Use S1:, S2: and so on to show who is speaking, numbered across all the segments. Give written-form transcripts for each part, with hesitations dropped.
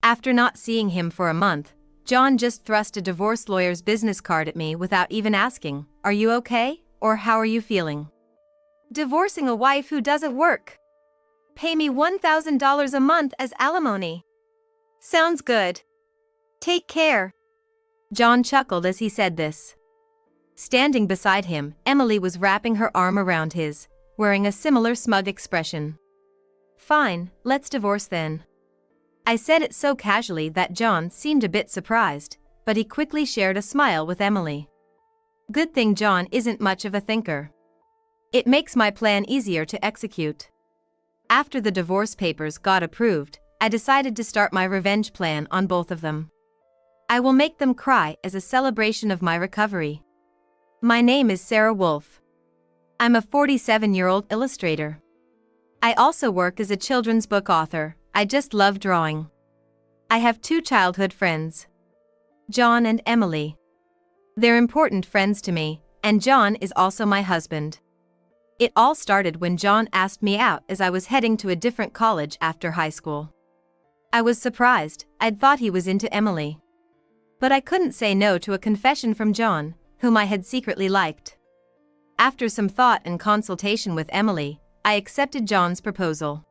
S1: After not seeing him for a month, John just thrust a divorce lawyer's business card at me without even asking, "Are you okay, or how are you feeling?" Divorcing a wife who doesn't work. Pay me $1,000 a month as alimony. Sounds good. Take care. John chuckled as he said this. Standing beside him, Emily was wrapping her arm around his, wearing a similar smug expression. Fine, let's divorce then. I said it so casually that John seemed a bit surprised, but he quickly shared a smile with Emily. Good thing John isn't much of a thinker. It makes my plan easier to execute. After the divorce papers got approved, I decided to start my revenge plan on both of them. I will make them cry as a celebration of my recovery. My name is Sarah Wolf. I'm a 47-year-old illustrator. I also work as a children's book author. I just love drawing. I have 2 childhood friends, John and Emily. They're important friends to me, and John is also my husband. It all started when John asked me out as I was heading to a different college after high school. I was surprised. I'd thought he was into Emily. But I couldn't say no to a confession from John, whom I had secretly liked. After some thought and consultation with Emily, I accepted John's proposal.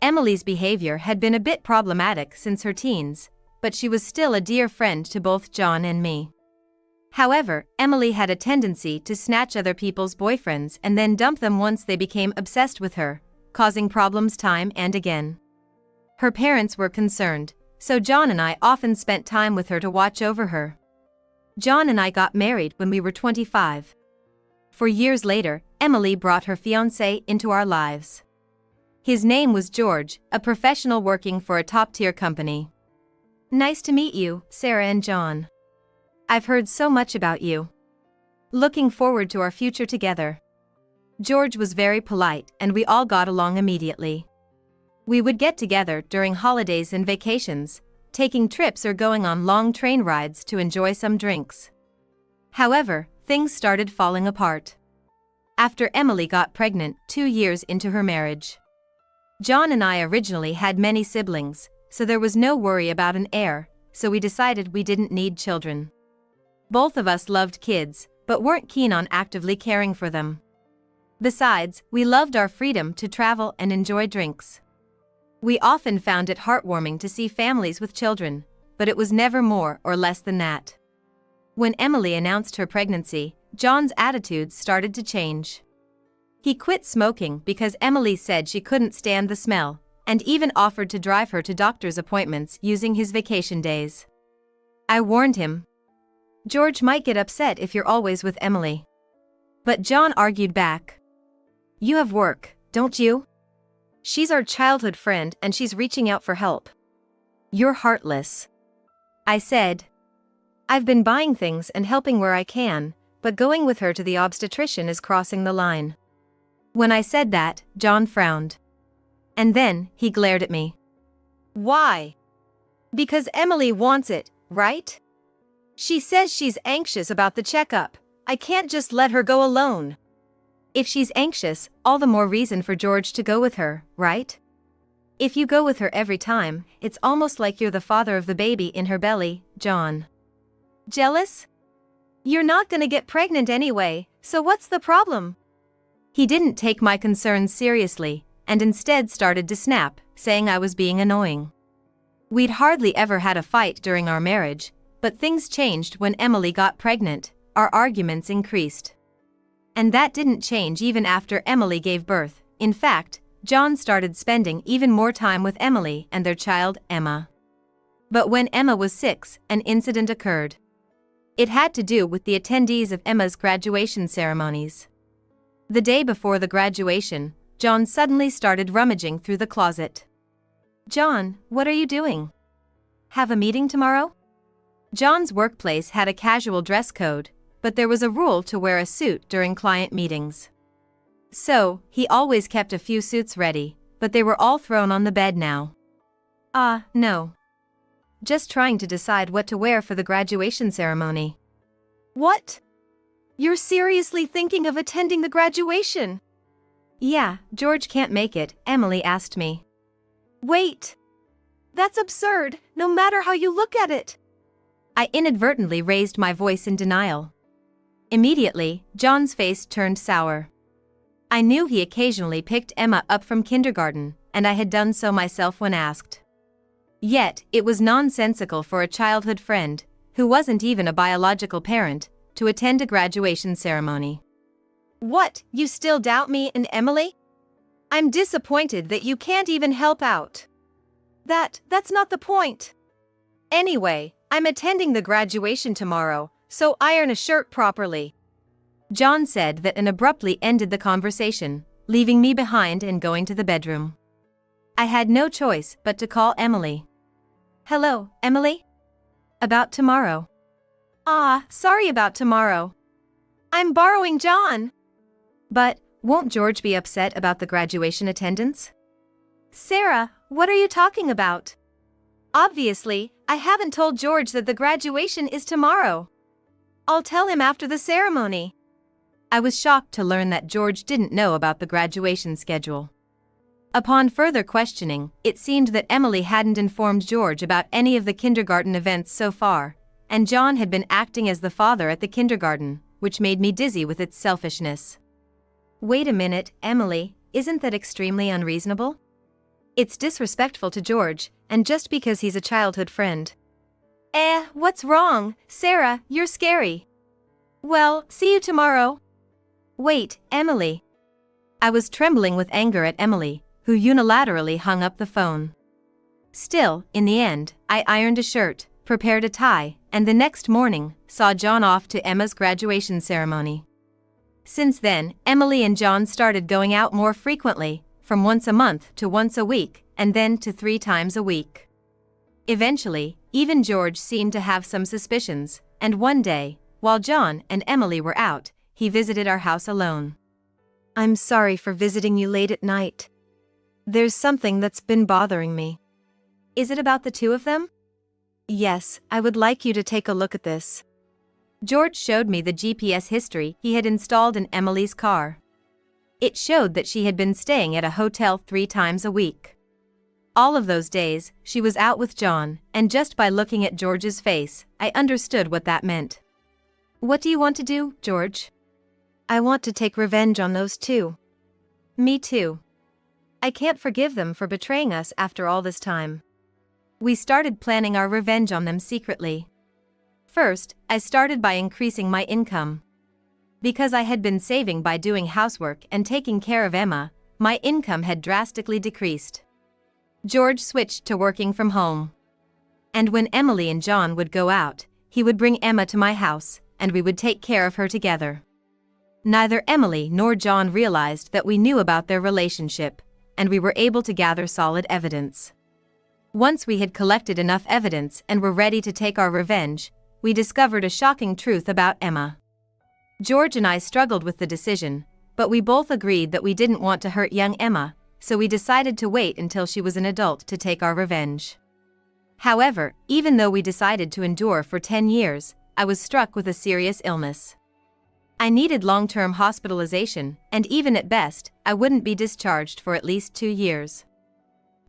S1: Emily's behavior had been a bit problematic since her teens, but she was still a dear friend to both John and me. However, Emily had a tendency to snatch other people's boyfriends and then dump them once they became obsessed with her, causing problems time and again. Her parents were concerned, so John and I often spent time with her to watch over her. John and I got married when we were 25. 4 years later, Emily brought her fiancé into our lives. His name was George, a professional working for a top-tier company. Nice to meet you, Sarah and John. I've heard so much about you. Looking forward to our future together. George was very polite and we all got along immediately. We would get together during holidays and vacations, taking trips or going on long train rides to enjoy some drinks. However, things started falling apart. After Emily got pregnant 2 years into her marriage. John and I originally had many siblings, so there was no worry about an heir, so we decided we didn't need children. Both of us loved kids, but weren't keen on actively caring for them. Besides, we loved our freedom to travel and enjoy drinks. We often found it heartwarming to see families with children, but it was never more or less than that. When Emily announced her pregnancy, John's attitudes started to change. He quit smoking because Emily said she couldn't stand the smell, and even offered to drive her to doctor's appointments using his vacation days. I warned him. George might get upset if you're always with Emily. But John argued back. You have work, don't you? She's our childhood friend and she's reaching out for help. You're heartless. I said. I've been buying things and helping where I can, but going with her to the obstetrician is crossing the line. When I said that, John frowned. And then, he glared at me. Why? Because Emily wants it, right? She says she's anxious about the checkup. I can't just let her go alone. If she's anxious, all the more reason for George to go with her, right? If you go with her every time, it's almost like you're the father of the baby in her belly, John. Jealous? You're not gonna get pregnant anyway, so what's the problem? He didn't take my concerns seriously, and instead started to snap, saying I was being annoying. We'd hardly ever had a fight during our marriage, but things changed when Emily got pregnant. Our arguments increased. And that didn't change even after Emily gave birth. In fact, John started spending even more time with Emily and their child, Emma. But when Emma was 6, an incident occurred. It had to do with the attendees of Emma's graduation ceremonies. The day before the graduation, John suddenly started rummaging through the closet. John, what are you doing? Have a meeting tomorrow? John's workplace had a casual dress code, but there was a rule to wear a suit during client meetings. So, he always kept a few suits ready, but they were all thrown on the bed now. No. Just trying to decide what to wear for the graduation ceremony. What? You're seriously thinking of attending the graduation? Yeah, George can't make it, Emily asked me. Wait. That's absurd, no matter how you look at it. I inadvertently raised my voice in denial. Immediately, John's face turned sour. I knew he occasionally picked Emma up from kindergarten, and I had done so myself when asked. Yet, it was nonsensical for a childhood friend, who wasn't even a biological parent, to attend a graduation ceremony. What, you still doubt me and Emily? I'm disappointed that you can't even help out. That's not the point. Anyway, I'm attending the graduation tomorrow, so iron a shirt properly. John said that and abruptly ended the conversation, leaving me behind and going to the bedroom. I had no choice but to call Emily. Hello, Emily? About tomorrow. Sorry about tomorrow. I'm borrowing John. But, won't George be upset about the graduation attendance? Sarah, what are you talking about? Obviously, I haven't told George that the graduation is tomorrow. I'll tell him after the ceremony. I was shocked to learn that George didn't know about the graduation schedule. Upon further questioning, it seemed that Emily hadn't informed George about any of the kindergarten events so far, and John had been acting as the father at the kindergarten, which made me dizzy with its selfishness. Wait a minute, Emily, isn't that extremely unreasonable? It's disrespectful to George, and just because he's a childhood friend. What's wrong, Sarah, you're scary. Well, see you tomorrow. Wait, Emily. I was trembling with anger at Emily, who unilaterally hung up the phone. Still, in the end, I ironed a shirt, prepared a tie, and the next morning, saw John off to Emma's graduation ceremony. Since then, Emily and John started going out more frequently, from once a month to once a week, and then to 3 times a week. Eventually, even George seemed to have some suspicions, and one day, while John and Emily were out, he visited our house alone. I'm sorry for visiting you late at night. There's something that's been bothering me. Is it about the 2 of them? Yes, I would like you to take a look at this. George showed me the GPS history he had installed in Emily's car. It showed that she had been staying at a hotel 3 times a week. All of those days, she was out with John, and just by looking at George's face, I understood what that meant. What do you want to do, George? I want to take revenge on those 2. Me too. I can't forgive them for betraying us after all this time. We started planning our revenge on them secretly. First, I started by increasing my income. Because I had been saving by doing housework and taking care of Emma, my income had drastically decreased. George switched to working from home. And when Emily and John would go out, he would bring Emma to my house, and we would take care of her together. Neither Emily nor John realized that we knew about their relationship, and we were able to gather solid evidence. Once we had collected enough evidence and were ready to take our revenge, we discovered a shocking truth about Emma. George and I struggled with the decision, but we both agreed that we didn't want to hurt young Emma, so we decided to wait until she was an adult to take our revenge. However, even though we decided to endure for 10 years, I was struck with a serious illness. I needed long-term hospitalization, and even at best, I wouldn't be discharged for at least 2 years.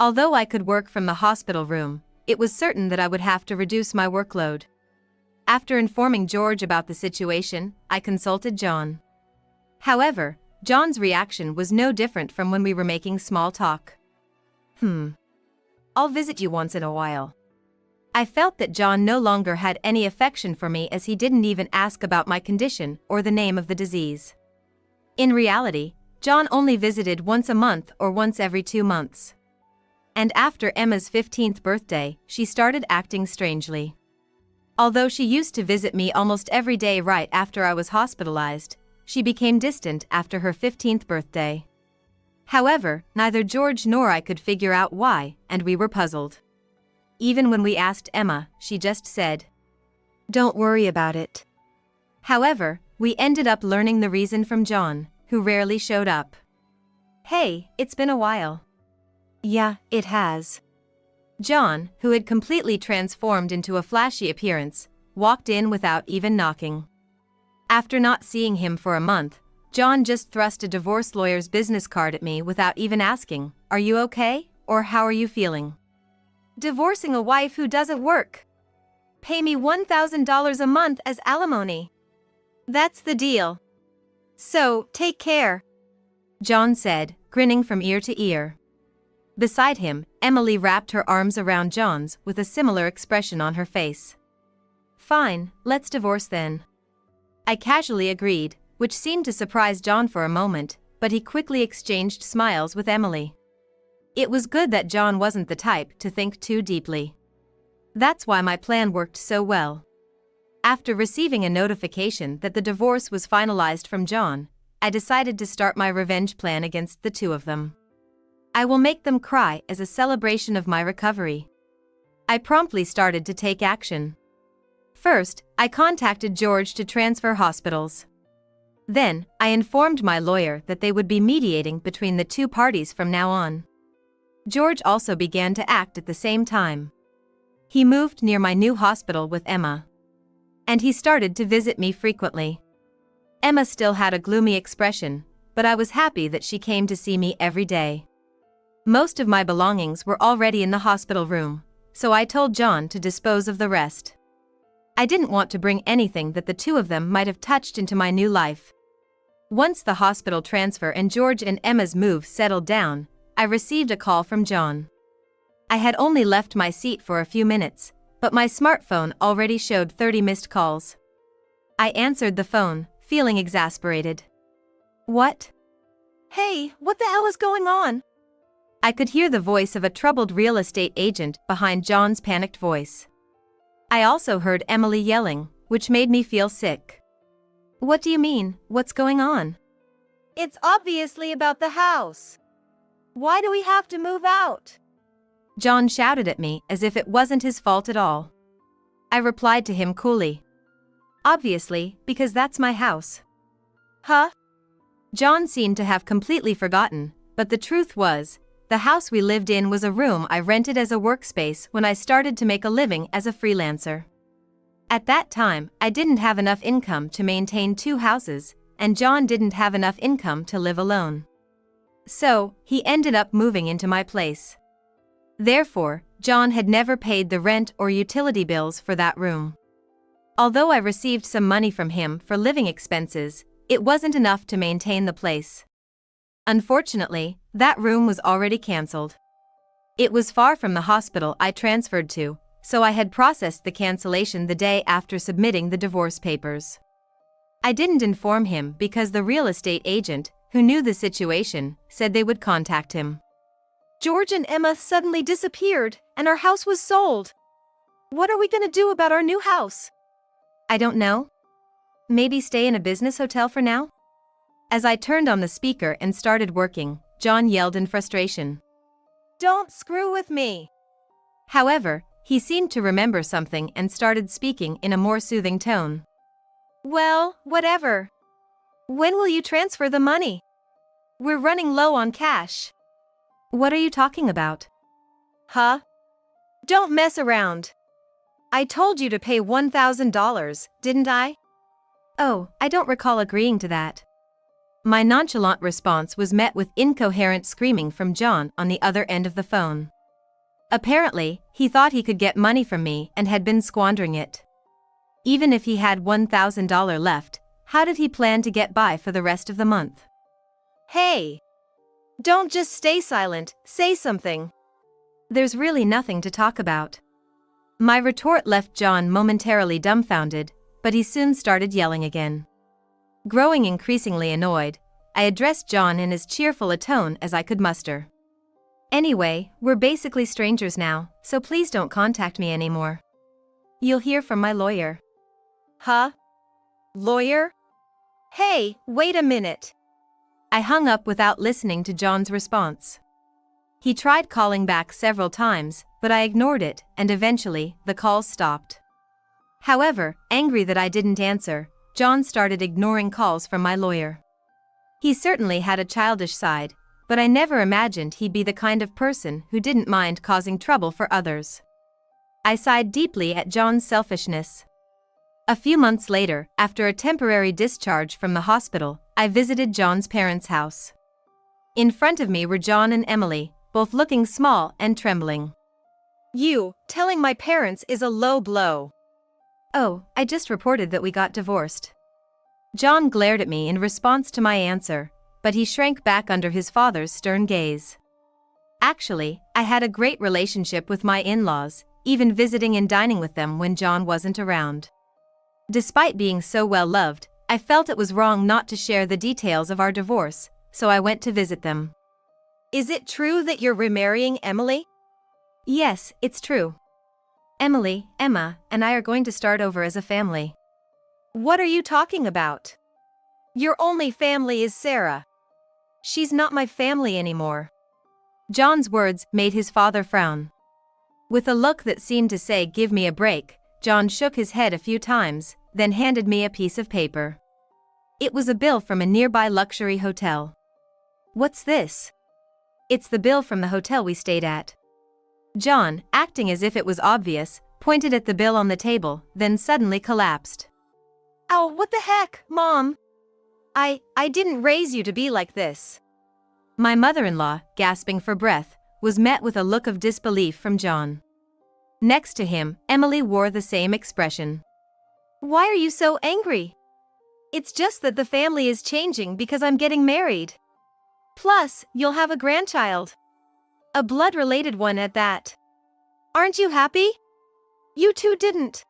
S1: Although I could work from the hospital room, it was certain that I would have to reduce my workload. After informing George about the situation, I consulted John. However, John's reaction was no different from when we were making small talk. I'll visit you once in a while. I felt that John no longer had any affection for me, as he didn't even ask about my condition or the name of the disease. In reality, John only visited once a month or once every 2 months. And after Emma's 15th birthday, she started acting strangely. Although she used to visit me almost every day right after I was hospitalized, she became distant after her 15th birthday. However, neither George nor I could figure out why, and we were puzzled. Even when we asked Emma, she just said, "Don't worry about it." However, we ended up learning the reason from John, who rarely showed up. Hey, it's been a while. Yeah, it has. John, who had completely transformed into a flashy appearance, walked in without even knocking. After not seeing him for a month, John just thrust a divorce lawyer's business card at me without even asking, "Are you okay, or how are you feeling?" Divorcing a wife who doesn't work. Pay me $1,000 a month as alimony. That's the deal. So, take care, John said, grinning from ear to ear. Beside him, Emily wrapped her arms around John's with a similar expression on her face. Fine, let's divorce then. I casually agreed, which seemed to surprise John for a moment, but he quickly exchanged smiles with Emily. It was good that John wasn't the type to think too deeply. That's why my plan worked so well. After receiving a notification that the divorce was finalized from John, I decided to start my revenge plan against the two of them. I will make them cry as a celebration of my recovery. I promptly started to take action. First, I contacted George to transfer hospitals. Then, I informed my lawyer that they would be mediating between the two parties from now on. George also began to act at the same time. He moved near my new hospital with Emma. And he started to visit me frequently. Emma still had a gloomy expression, but I was happy that she came to see me every day. Most of my belongings were already in the hospital room, so I told John to dispose of the rest. I didn't want to bring anything that the two of them might have touched into my new life. Once the hospital transfer and George and Emma's move settled down, I received a call from John. I had only left my seat for a few minutes, but my smartphone already showed 30 missed calls. I answered the phone, feeling exasperated. What? Hey, what the hell is going on? I could hear the voice of a troubled real estate agent behind John's panicked voice. I also heard Emily yelling, which made me feel sick. What do you mean, what's going on? It's obviously about the house. Why do we have to move out? John shouted at me as if it wasn't his fault at all. I replied to him coolly. Obviously, because that's my house. Huh? John seemed to have completely forgotten, but the truth was, the house we lived in was a room I rented as a workspace when I started to make a living as a freelancer. At that time, I didn't have enough income to maintain two houses, and John didn't have enough income to live alone. So, he ended up moving into my place. Therefore, John had never paid the rent or utility bills for that room. Although I received some money from him for living expenses, it wasn't enough to maintain the place. Unfortunately, that room was already cancelled. It was far from the hospital I transferred to, so I had processed the cancellation the day after submitting the divorce papers. I didn't inform him because the real estate agent, who knew the situation, said they would contact him. George and Emma suddenly disappeared, and our house was sold. What are we gonna do about our new house? I don't know. Maybe stay in a business hotel for now? As I turned on the speaker and started working, John yelled in frustration. Don't screw with me. However, he seemed to remember something and started speaking in a more soothing tone. Well, whatever. When will you transfer the money? We're running low on cash. What are you talking about? Huh? Don't mess around. I told you to pay $1,000, didn't I? Oh, I don't recall agreeing to that. My nonchalant response was met with incoherent screaming from John on the other end of the phone. Apparently, he thought he could get money from me and had been squandering it. Even if he had $1,000 left, how did he plan to get by for the rest of the month? Hey! Don't just stay silent, say something. There's really nothing to talk about. My retort left John momentarily dumbfounded, but he soon started yelling again. Growing increasingly annoyed, I addressed John in as cheerful a tone as I could muster. Anyway, we're basically strangers now, so please don't contact me anymore. You'll hear from my lawyer. Huh? Lawyer? Hey, wait a minute. I hung up without listening to John's response. He tried calling back several times, but I ignored it, and eventually, the calls stopped. However, angry that I didn't answer, John started ignoring calls from my lawyer. He certainly had a childish side, but I never imagined he'd be the kind of person who didn't mind causing trouble for others. I sighed deeply at John's selfishness. A few months later, after a temporary discharge from the hospital, I visited John's parents' house. In front of me were John and Emily, both looking small and trembling. You telling my parents is a low blow. Oh, I just reported that we got divorced. John glared at me in response to my answer, but he shrank back under his father's stern gaze. Actually, I had a great relationship with my in-laws, even visiting and dining with them when John wasn't around. Despite being so well loved, I felt it was wrong not to share the details of our divorce, so I went to visit them. Is it true that you're remarrying Emily? Yes, it's true. Emily, Emma, and I are going to start over as a family. What are you talking about? Your only family is Sarah. She's not my family anymore. John's words made his father frown. With a look that seemed to say, "Give me a break," John shook his head a few times, then handed me a piece of paper. It was a bill from a nearby luxury hotel. What's this? It's the bill from the hotel we stayed at. John, acting as if it was obvious, pointed at the bill on the table, then suddenly collapsed. Ow, what the heck, Mom? I didn't raise you to be like this. My mother-in-law, gasping for breath, was met with a look of disbelief from John. Next to him, Emily wore the same expression. Why are you so angry? It's just that the family is changing because I'm getting married. Plus, you'll have a grandchild. A blood-related one at that. Aren't you happy? You two didn't.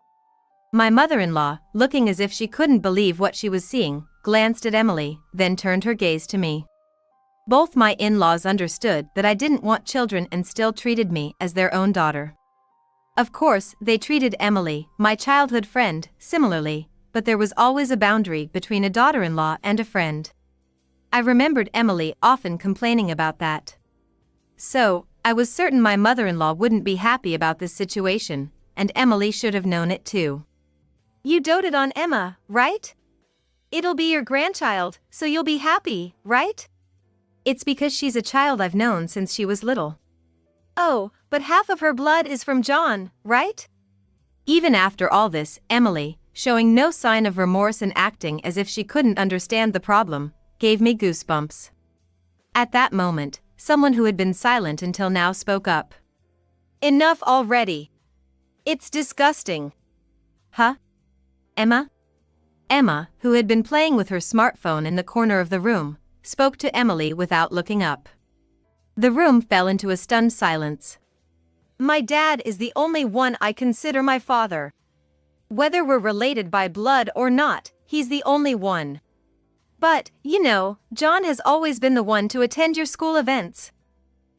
S1: My mother-in-law, looking as if she couldn't believe what she was seeing, glanced at Emily, then turned her gaze to me. Both my in-laws understood that I didn't want children and still treated me as their own daughter. Of course, they treated Emily, my childhood friend, similarly, but there was always a boundary between a daughter-in-law and a friend. I remembered Emily often complaining about that. So, I was certain my mother-in-law wouldn't be happy about this situation, and Emily should have known it too. You doted on Emma, right? It'll be your grandchild, so you'll be happy, right? It's because she's a child I've known since she was little. Oh, but half of her blood is from John, right? Even after all this, Emily, showing no sign of remorse and acting as if she couldn't understand the problem, gave me goosebumps. At that moment, someone who had been silent until now spoke up. Enough already. It's disgusting. Huh? Emma? Emma, who had been playing with her smartphone in the corner of the room, spoke to Emily without looking up. The room fell into a stunned silence. My dad is the only one I consider my father. Whether we're related by blood or not, he's the only one. But, you know, John has always been the one to attend your school events.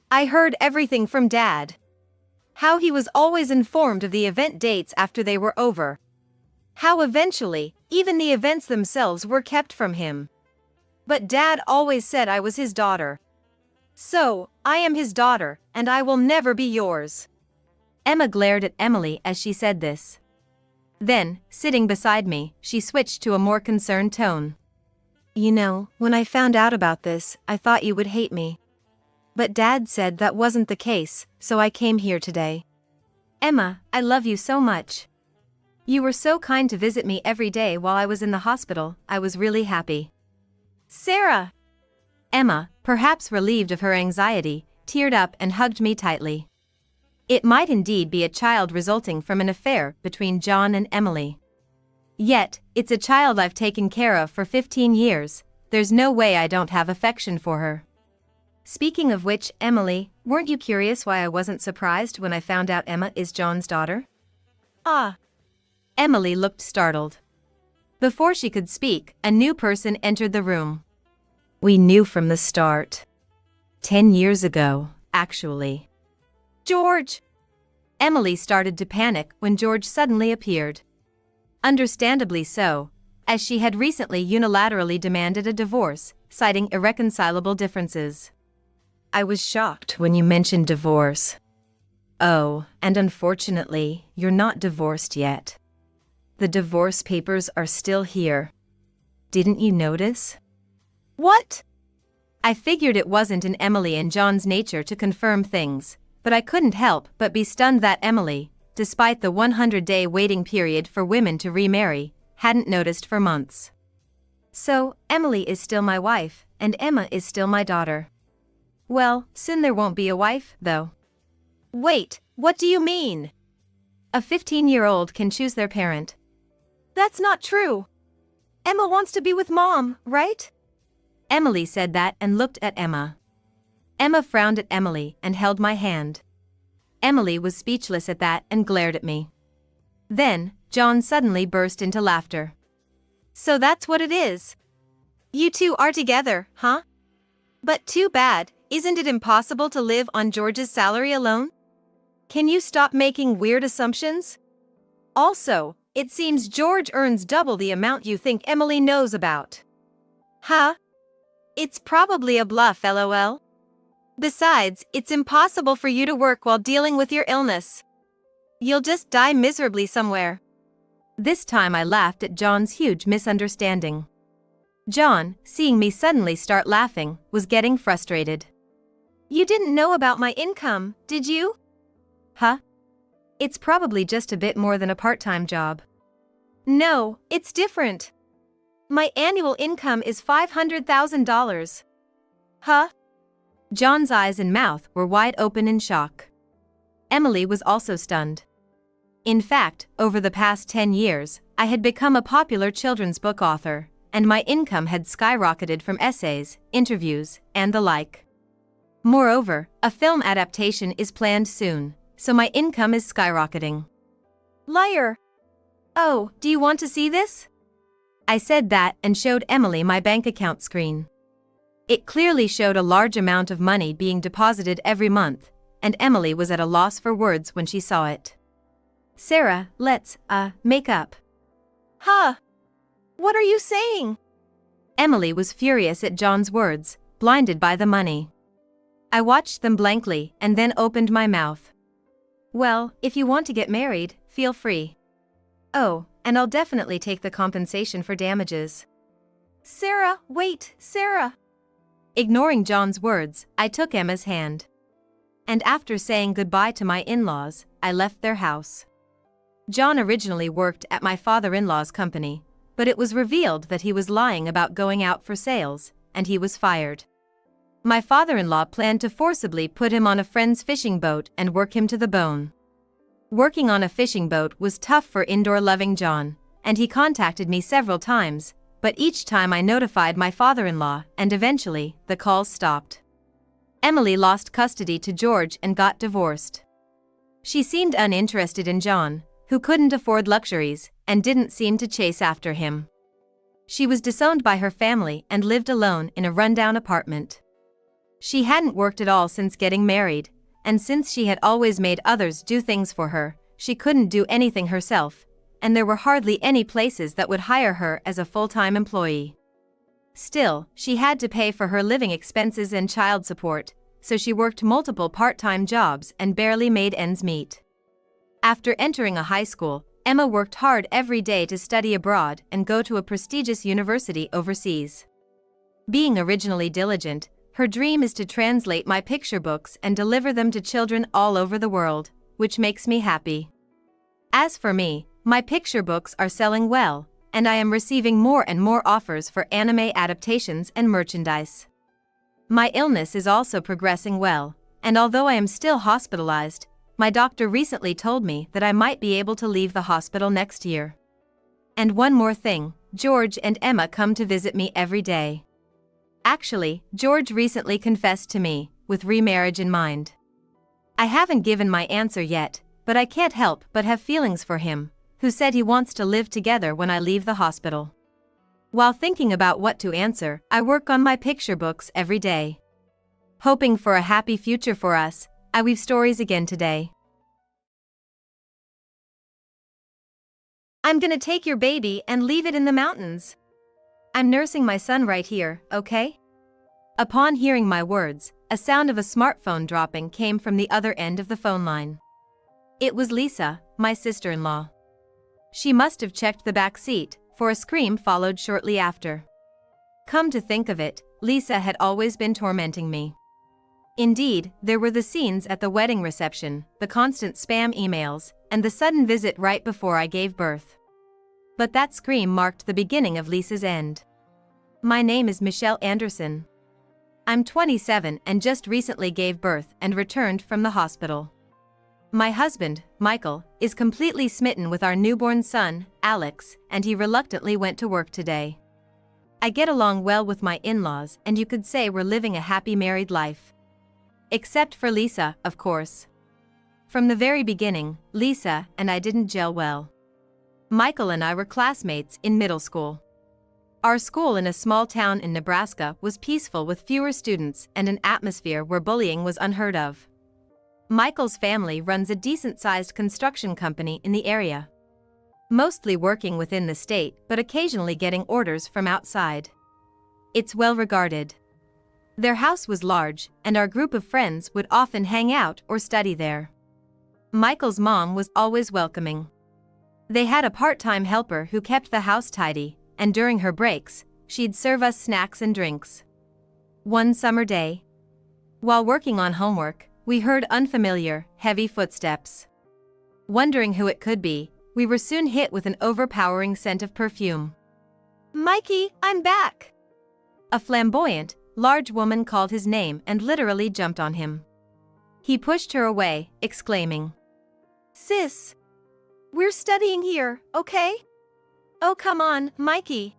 S1: I heard everything from Dad. How he was always informed of the event dates after they were over. How eventually, even the events themselves were kept from him. But Dad always said I was his daughter. So, I am his daughter, and I will never be yours. Emma glared at Emily as she said this. Then, sitting beside me, she switched to a more concerned tone. You know, when I found out about this, I thought you would hate me. But Dad said that wasn't the case, so I came here today. Emma, I love you so much. You were so kind to visit me every day while I was in the hospital. I was really happy. Sarah! Emma, perhaps relieved of her anxiety, teared up and hugged me tightly. It might indeed be a child resulting from an affair between John and Emily. Yet, it's a child I've taken care of for 15 years, there's no way I don't have affection for her. Speaking of which, Emily, weren't you curious why I wasn't surprised when I found out Emma is John's daughter? Ah. Emily looked startled. Before she could speak, a new person entered the room. We knew from the start. 10 years ago, actually. George! Emily started to panic when George suddenly appeared. Understandably so, as she had recently unilaterally demanded a divorce, citing irreconcilable differences. I was shocked when you mentioned divorce. Oh, and unfortunately, you're not divorced yet. The divorce papers are still here. Didn't you notice? What? I figured it wasn't in Emily and John's nature to confirm things, but I couldn't help but be stunned that Emily, despite the 100-day waiting period for women to remarry, hadn't noticed for months. So, Emily is still my wife, and Emma is still my daughter. Well, soon there won't be a wife, though. Wait, What do you mean? A 15-year-old can choose their parent. That's not true. Emma wants to be with Mom, right? Emily said that and looked at Emma. Emma frowned at Emily and held my hand. Emily was speechless at that and glared at me. Then, John suddenly burst into laughter. So that's what it is. You two are together, huh? But too bad, isn't it impossible to live on George's salary alone? Can you stop making weird assumptions? Also, it seems George earns double the amount you think Emily knows about. Huh? It's probably a bluff, lol. Besides, it's impossible for you to work while dealing with your illness. You'll just die miserably somewhere. This time I laughed at John's huge misunderstanding. John, seeing me suddenly start laughing, was getting frustrated. You didn't know about my income, did you? Huh? It's probably just a bit more than a part-time job. No, it's different. My annual income is $500,000. Huh? John's eyes and mouth were wide open in shock. Emily was also stunned. In fact, over the past 10 years, I had become a popular children's book author, and my income had skyrocketed from essays, interviews, and the like. Moreover, a film adaptation is planned soon, so my income is skyrocketing. Liar! Oh, do you want to see this? I said that and showed Emily my bank account screen. It clearly showed a large amount of money being deposited every month, and Emily was at a loss for words when she saw it. Sarah, let's, make up. Huh? What are you saying? Emily was furious at John's words, blinded by the money. I watched them blankly and then opened my mouth. Well, if you want to get married, feel free. Oh, and I'll definitely take the compensation for damages. Sarah, wait, Sarah. Ignoring John's words, I took Emma's hand. And after saying goodbye to my in-laws, I left their house. John originally worked at my father-in-law's company, but it was revealed that he was lying about going out for sales, and he was fired. My father-in-law planned to forcibly put him on a friend's fishing boat and work him to the bone. Working on a fishing boat was tough for indoor-loving John, and he contacted me several times, but each time I notified my father-in-law, and eventually, the calls stopped. Emily lost custody to George and got divorced. She seemed uninterested in John, who couldn't afford luxuries, and didn't seem to chase after him. She was disowned by her family and lived alone in a rundown apartment. She hadn't worked at all since getting married, and since she had always made others do things for her, she couldn't do anything herself, and there were hardly any places that would hire her as a full-time employee. Still, she had to pay for her living expenses and child support, so she worked multiple part-time jobs and barely made ends meet. After entering a high school, Emma worked hard every day to study abroad and go to a prestigious university overseas. Being originally diligent, her dream is to translate my picture books and deliver them to children all over the world, which makes me happy. As for me, my picture books are selling well, and I am receiving more and more offers for anime adaptations and merchandise. My illness is also progressing well, and although I am still hospitalized, my doctor recently told me that I might be able to leave the hospital next year. And one more thing, George and Emma come to visit me every day. Actually, George recently confessed to me, with remarriage in mind. I haven't given my answer yet, but I can't help but have feelings for him, who said he wants to live together when I leave the hospital. While thinking about what to answer, I work on my picture books every day. Hoping for a happy future for us, I weave stories again today. I'm gonna take your baby and leave it in the mountains. I'm nursing my son right here, okay? Upon hearing my words, a sound of a smartphone dropping came from the other end of the phone line. It was Lisa, my sister-in-law. She must have checked the back seat, for a scream followed shortly after. Come to think of it, Lisa had always been tormenting me. Indeed, there were the scenes at the wedding reception, the constant spam emails, and the sudden visit right before I gave birth. But that scream marked the beginning of Lisa's end. My name is Michelle Anderson. I'm 27 and just recently gave birth and returned from the hospital. My husband, Michael, is completely smitten with our newborn son, Alex, and he reluctantly went to work today. I get along well with my in-laws, and you could say we're living a happy married life. Except for Lisa, of course. From the very beginning, Lisa and I didn't gel well. Michael and I were classmates in middle school. Our school in a small town in Nebraska was peaceful with fewer students and an atmosphere where bullying was unheard of. Michael's family runs a decent-sized construction company in the area. Mostly working within the state, but occasionally getting orders from outside. It's well regarded. Their house was large, and our group of friends would often hang out or study there. Michael's mom was always welcoming. They had a part-time helper who kept the house tidy, and during her breaks, she'd serve us snacks and drinks. One summer day, while working on homework, we heard unfamiliar, heavy footsteps. Wondering who it could be, we were soon hit with an overpowering scent of perfume. "Mikey, I'm back!" A flamboyant, large woman called his name and literally jumped on him. He pushed her away, exclaiming, "Sis, we're studying here, okay? Oh, come on, Mikey.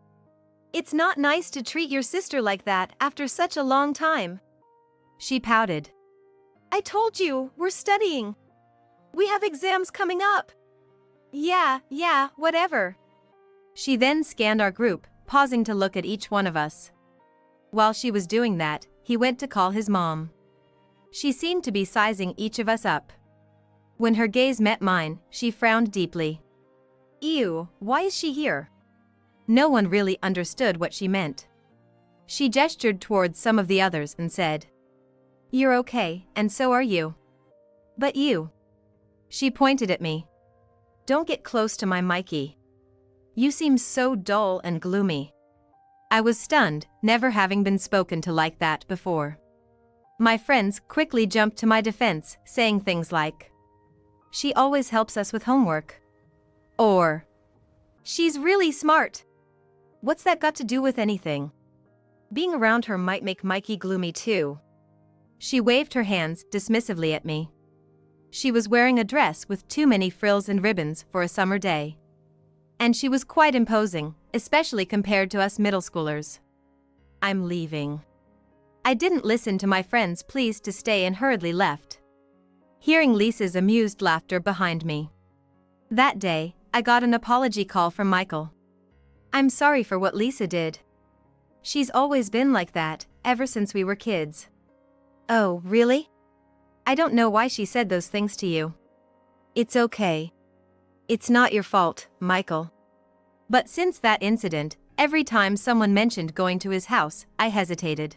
S1: It's not nice to treat your sister like that after such a long time." She pouted. "I told you, we're studying. We have exams coming up." Yeah, whatever." She then scanned our group, pausing to look at each one of us. While she was doing that, he went to call his mom. She seemed to be sizing each of us up. When her gaze met mine, she frowned deeply. Ew, why is she here? No one really understood what she meant. She gestured towards some of the others and said, "You're okay, and so are you. But you." She pointed at me. "Don't get close to my Mikey. You seem so dull and gloomy." I was stunned, never having been spoken to like that before. My friends quickly jumped to my defense, saying things like, "She always helps us with homework." Or, "She's really smart. What's that got to do with anything? Being around her might make Mikey gloomy too." She waved her hands dismissively at me. She was wearing a dress with too many frills and ribbons for a summer day. And she was quite imposing, especially compared to us middle schoolers. "I'm leaving." I didn't listen to my friend's pleas to stay and hurriedly left, hearing Lisa's amused laughter behind me. That day, I got an apology call from Michael. "I'm sorry for what Lisa did. She's always been like that, ever since we were kids." "Oh, really? I don't know why she said those things to you." "It's okay. It's not your fault, Michael." But since that incident, every time someone mentioned going to his house, I hesitated.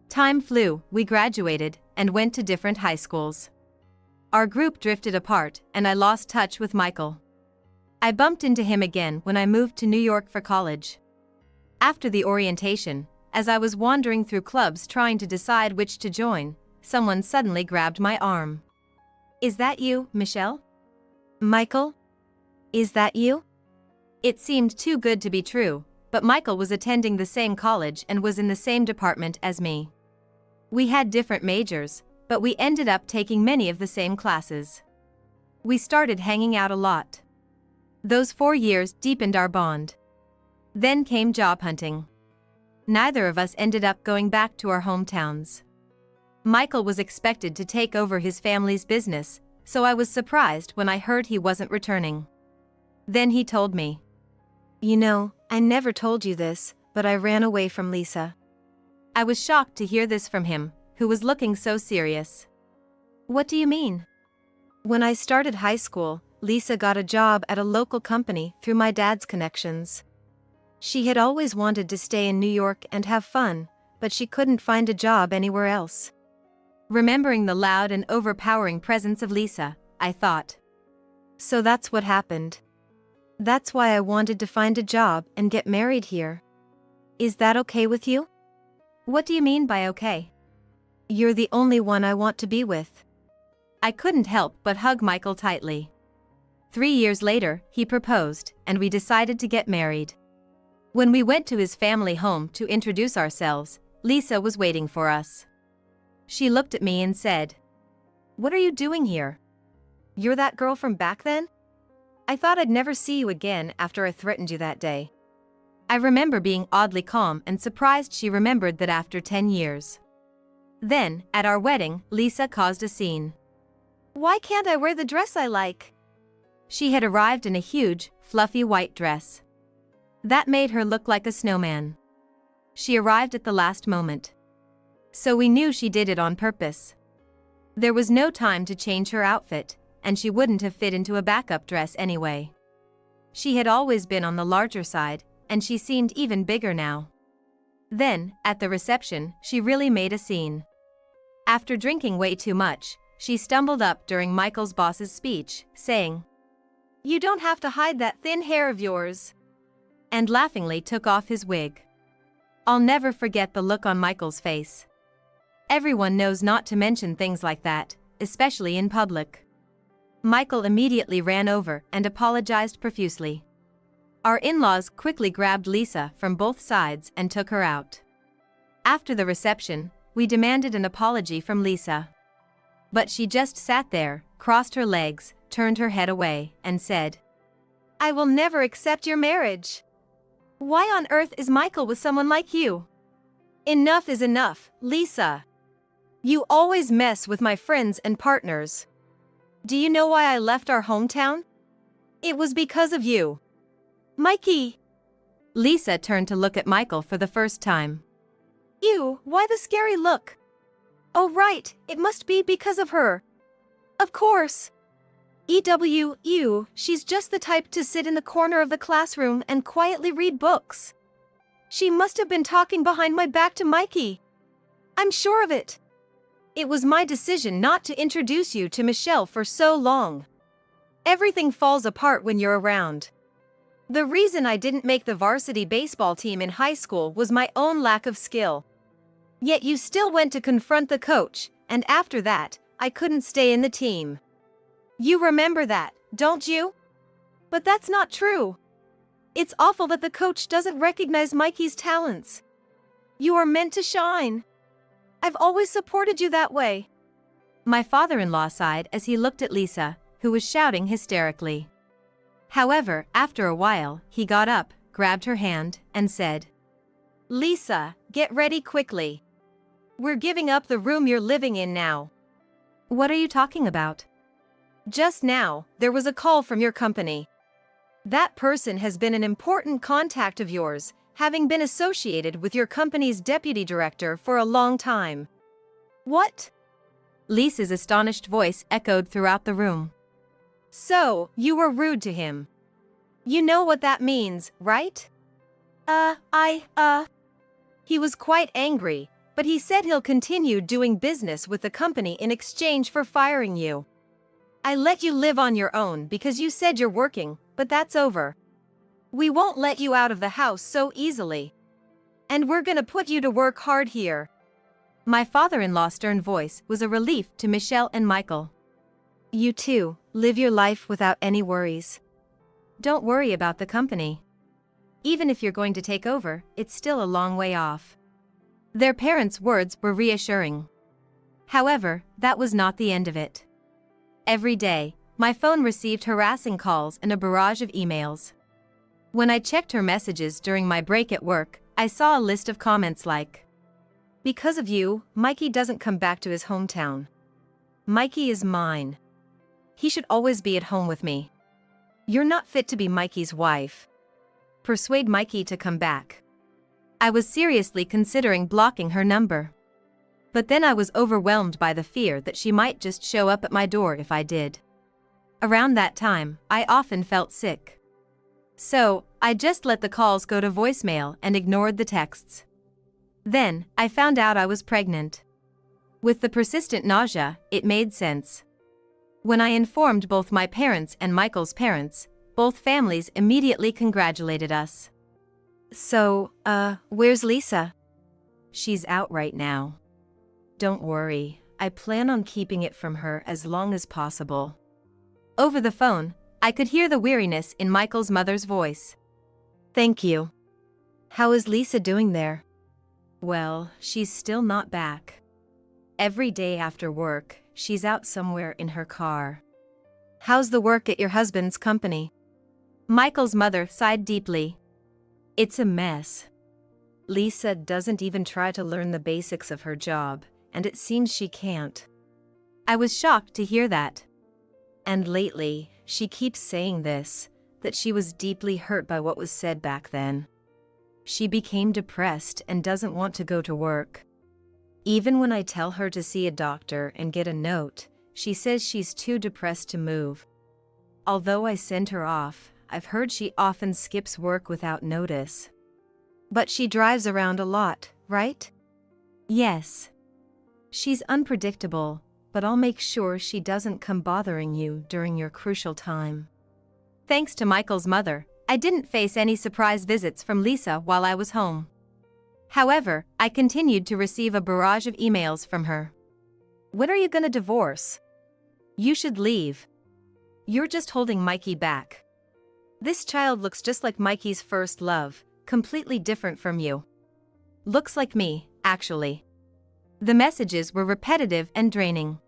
S1: Time flew, we graduated, and went to different high schools. Our group drifted apart, and I lost touch with Michael. I bumped into him again when I moved to New York for college. After the orientation, as I was wandering through clubs trying to decide which to join, someone suddenly grabbed my arm. "Is that you, Michelle?" "Michael? Is that you?" It seemed too good to be true, but Michael was attending the same college and was in the same department as me. We had different majors, but we ended up taking many of the same classes. We started hanging out a lot. Those 4 years deepened our bond. Then came job hunting. Neither of us ended up going back to our hometowns. Michael was expected to take over his family's business, so I was surprised when I heard he wasn't returning. Then he told me, "You know, I never told you this, but I ran away from Lisa." I was shocked to hear this from him, who was looking so serious. "What do you mean?" "When I started high school, Lisa got a job at a local company through my dad's connections. She had always wanted to stay in New York and have fun, but she couldn't find a job anywhere else." Remembering the loud and overpowering presence of Lisa, I thought, "So that's what happened. That's why I wanted to find a job and get married here. Is that okay with you?" "What do you mean by okay?" "You're the only one I want to be with." I couldn't help but hug Michael tightly. 3 years later, he proposed, and we decided to get married. When we went to his family home to introduce ourselves, Lisa was waiting for us. She looked at me and said, "What are you doing here?" You're that girl from back then? I thought I'd never see you again after I threatened you that day. I remember being oddly calm and surprised she remembered that after 10 years. Then, at our wedding, Lisa caused a scene. Why can't I wear the dress I like? She had arrived in a huge, fluffy white dress. That made her look like a snowman. She arrived at the last moment. So we knew she did it on purpose. There was no time to change her outfit, and she wouldn't have fit into a backup dress anyway. She had always been on the larger side, and she seemed even bigger now. Then, at the reception, she really made a scene. After drinking way too much, she stumbled up during Michael's boss's speech, saying, "You don't have to hide that thin hair of yours," and laughingly took off his wig. I'll never forget the look on Michael's face. Everyone knows not to mention things like that, especially in public. Michael immediately ran over and apologized profusely. Our in-laws quickly grabbed Lisa from both sides and took her out. After the reception, we demanded an apology from Lisa. But she just sat there, crossed her legs, turned her head away, and said, "I will never accept your marriage. Why on earth is Michael with someone like you? Enough is enough, Lisa. You always mess with my friends and partners. Do you know why I left our hometown? It was because of you. Mikey." Lisa turned to look at Michael for the first time. "Ew, why the scary look? Oh right, it must be because of her. Of course. Ew, she's just the type to sit in the corner of the classroom and quietly read books. She must have been talking behind my back to Mikey. I'm sure of it. It was my decision not to introduce you to Michelle for so long. Everything falls apart when you're around. The reason I didn't make the varsity baseball team in high school was my own lack of skill. Yet you still went to confront the coach, and after that, I couldn't stay in the team. You remember that, don't you? But that's not true. It's awful that the coach doesn't recognize Mikey's talents. You are meant to shine. I've always supported you that way." My father-in-law sighed as he looked at Lisa, who was shouting hysterically. However, after a while, he got up, grabbed her hand, and said, "Lisa, get ready quickly. We're giving up the room you're living in now." "What are you talking about?" "Just now, there was a call from your company. That person has been an important contact of yours, having been associated with your company's deputy director for a long time." "What?" Lisa's astonished voice echoed throughout the room. "So, you were rude to him. You know what that means, right?" He was quite angry, but he said he'll continue doing business with the company in exchange for firing you. I let you live on your own because you said you're working, but that's over. We won't let you out of the house so easily. And we're gonna put you to work hard here." My father-in-law's stern voice was a relief to Michelle and Michael. "You too, live your life without any worries. Don't worry about the company. Even if you're going to take over, it's still a long way off." Their parents' words were reassuring. However, that was not the end of it. Every day, my phone received harassing calls and a barrage of emails. When I checked her messages during my break at work, I saw a list of comments like, "Because of you, Mikey doesn't come back to his hometown. Mikey is mine. He should always be at home with me. You're not fit to be Mikey's wife. Persuade Mikey to come back." I was seriously considering blocking her number. But then I was overwhelmed by the fear that she might just show up at my door if I did. Around that time, I often felt sick. So, I just let the calls go to voicemail and ignored the texts. Then, I found out I was pregnant. With the persistent nausea, it made sense. When I informed both my parents and Michael's parents, both families immediately congratulated us. "So, where's Lisa?" "She's out right now. Don't worry, I plan on keeping it from her as long as possible." Over the phone, I could hear the weariness in Michael's mother's voice. "Thank you. How is Lisa doing there?" "Well, she's still not back. Every day after work, she's out somewhere in her car. How's the work at your husband's company? Michael's mother sighed deeply. It's a mess. Lisa doesn't even try to learn the basics of her job, and it seems she can't. I was shocked to hear that. And lately, she keeps saying this, that she was deeply hurt by what was said back then. She became depressed and doesn't want to go to work. Even when I tell her to see a doctor and get a note, she says she's too depressed to move. Although I send her off, I've heard she often skips work without notice. But she drives around a lot, right? Yes. She's unpredictable, but I'll make sure she doesn't come bothering you during your crucial time. Thanks to Michael's mother, I didn't face any surprise visits from Lisa while I was home. However, I continued to receive a barrage of emails from her. When are you gonna divorce? You should leave. You're just holding Mikey back. This child looks just like Mikey's first love, completely different from you. Looks like me, actually. The messages were repetitive and draining.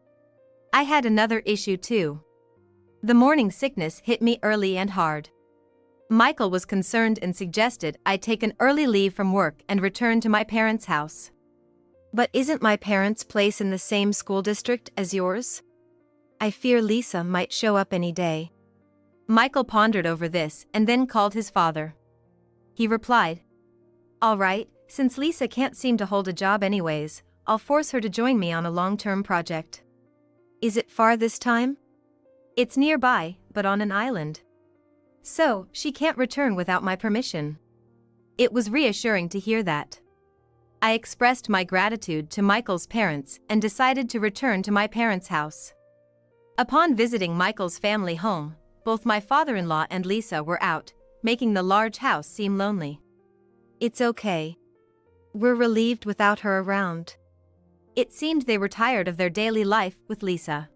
S1: I had another issue too. The morning sickness hit me early and hard. Michael was concerned and suggested I take an early leave from work and return to my parents' house. But isn't my parents' place in the same school district as yours? I fear Lisa might show up any day. Michael pondered over this and then called his father. He replied, "All right, since Lisa can't seem to hold a job anyways, I'll force her to join me on a long-term project." Is it far this time? It's nearby, but on an island. So, she can't return without my permission. It was reassuring to hear that. I expressed my gratitude to Michael's parents and decided to return to my parents' house. Upon visiting Michael's family home, both my father-in-law and Lisa were out, making the large house seem lonely. It's okay. We're relieved without her around. It seemed they were tired of their daily life with Lisa.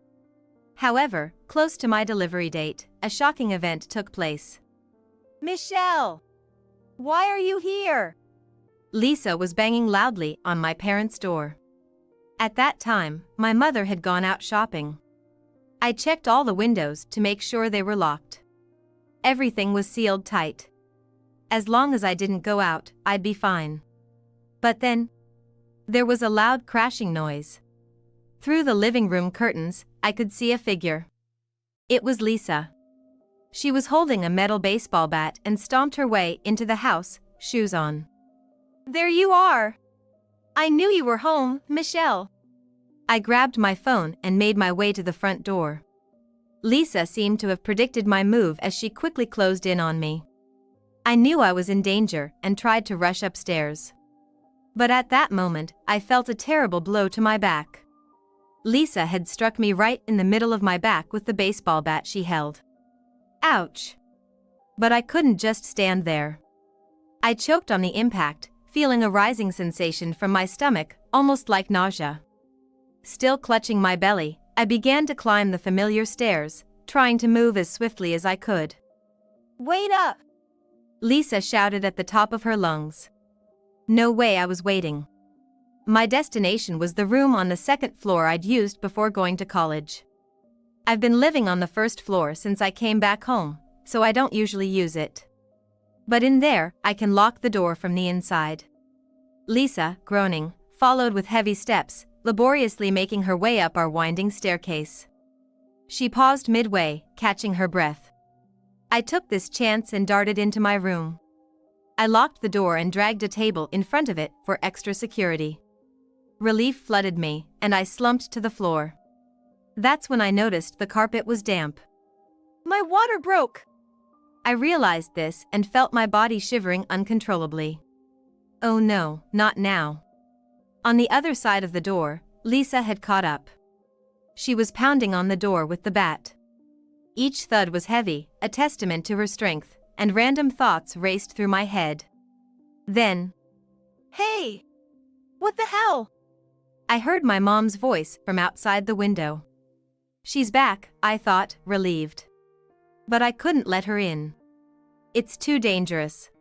S1: However, close to my delivery date, a shocking event took place. Michelle! Why are you here? Lisa was banging loudly on my parents' door. At that time, my mother had gone out shopping. I checked all the windows to make sure they were locked. Everything was sealed tight. As long as I didn't go out, I'd be fine. But then, there was a loud crashing noise. Through the living room curtains, I could see a figure. It was Lisa. She was holding a metal baseball bat and stomped her way into the house, shoes on. There you are! I knew you were home, Michelle. I grabbed my phone and made my way to the front door. Lisa seemed to have predicted my move as she quickly closed in on me. I knew I was in danger and tried to rush upstairs. But at that moment, I felt a terrible blow to my back. Lisa had struck me right in the middle of my back with the baseball bat she held. Ouch! But I couldn't just stand there. I choked on the impact, feeling a rising sensation from my stomach, almost like nausea. Still clutching my belly, I began to climb the familiar stairs, trying to move as swiftly as I could. Wait up! Lisa shouted at the top of her lungs. No way I was waiting. My destination was the room on the second floor I'd used before going to college. I've been living on the first floor since I came back home, so I don't usually use it. But in there, I can lock the door from the inside. Lisa, groaning, followed with heavy steps, laboriously making her way up our winding staircase. She paused midway, catching her breath. I took this chance and darted into my room. I locked the door and dragged a table in front of it for extra security. Relief flooded me, and I slumped to the floor. That's when I noticed the carpet was damp. My water broke! I realized this and felt my body shivering uncontrollably. Oh no, not now. On the other side of the door, Lisa had caught up. She was pounding on the door with the bat. Each thud was heavy, a testament to her strength, and random thoughts raced through my head. Then, "Hey! What the hell?" I heard my mom's voice from outside the window. She's back, I thought, relieved. But I couldn't let her in. It's too dangerous.